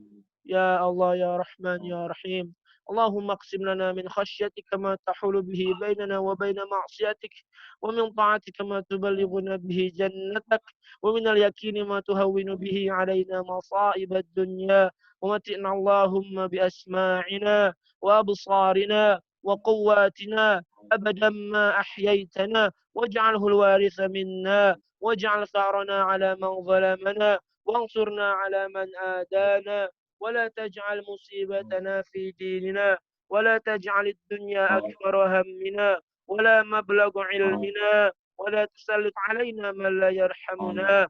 يا الله يا رحمن يا رحيم اللهم اقسم لنا من خشيتك ما تحول به بيننا وبين معصيتك ومن طاعتك ما تبلغنا به جنتك ومن اليقين ما تهون به علينا مصائب الدنيا ومتئنا اللهم بأسماعنا وأبصارنا وقواتنا أبدا ما أحييتنا واجعله الوارث منا واجعل ثارنا على من ظلمنا وانصرنا على من آدانا ولا تجعل مصيبتنا في ديننا ولا تجعل الدنيا أكبر همنا ولا مبلغ علمنا ولا تسلط علينا من لا يرحمنا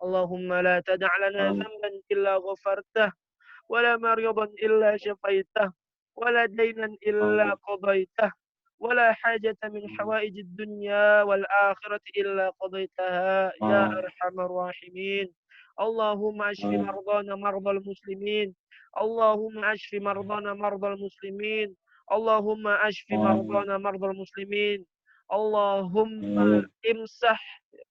اللهم لا تدع لنا ذنبا إلا غفرته ولا مريضا إلا شفيته ولا دينا إلا قضيته ولا حاجة من حوائج الدنيا والآخرة إلا قضيتها يا أرحم الراحمين اللهم اشف مرضانا مرضى المسلمين اللهم اشف مرضانا مرضى المسلمين اللهم اشف مرضانا مرضى المسلمين اللهم امسح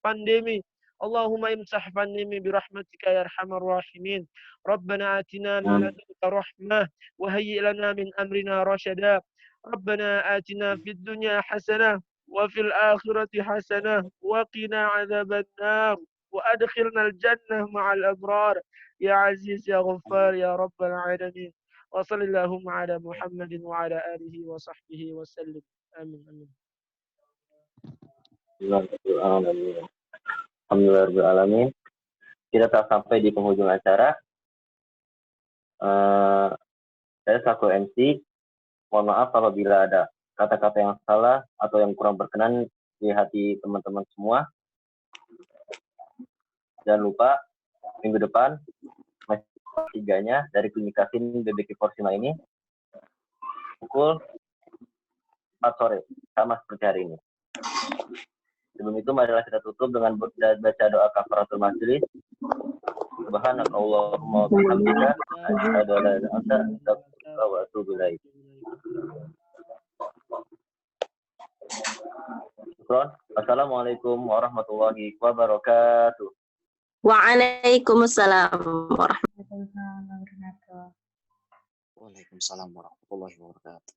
pandemi اللهم امسح pandemi برحمتك يا ارحم الراحمين ربنا آتنا من لدنك رحمة وهيئ لنا من أمرنا رشدا ربنا آتنا في الدنيا حسنة وفي الآخرة حسنة وقنا عذاب النار وأدخلنا الجنة مع الأبرار يا عزيز يا غفار يا رب العالمين وصل اللهم على محمد وعلى آله وصحبه وسلم آمين آمين. Alhamdulillahirrahmanirrahim. Kita telah sampai di penghujung acara. Saya selaku MC, mohon maaf apabila ada kata-kata yang salah atau yang kurang berkenan di hati teman-teman semua. Jangan lupa minggu depan masih tiganya dari Klinikasiin BBQ Forsima ini pukul 4 sore sama seperti hari ini. Sebelum itu marilah kita tutup dengan baca doa kafaratul majelis. Subhanakallahumma wa bihamdika asyhadu an la ilaha illa anta astaghfiruka wa atubu ilaik. Assalamualaikum warahmatullahi wabarakatuh. Waalaikumsalam warahmatullahi Waalaikumsalam warahmatullahi wabarakatuh. Waalaikumsalam warahmatullahi wabarakatuh.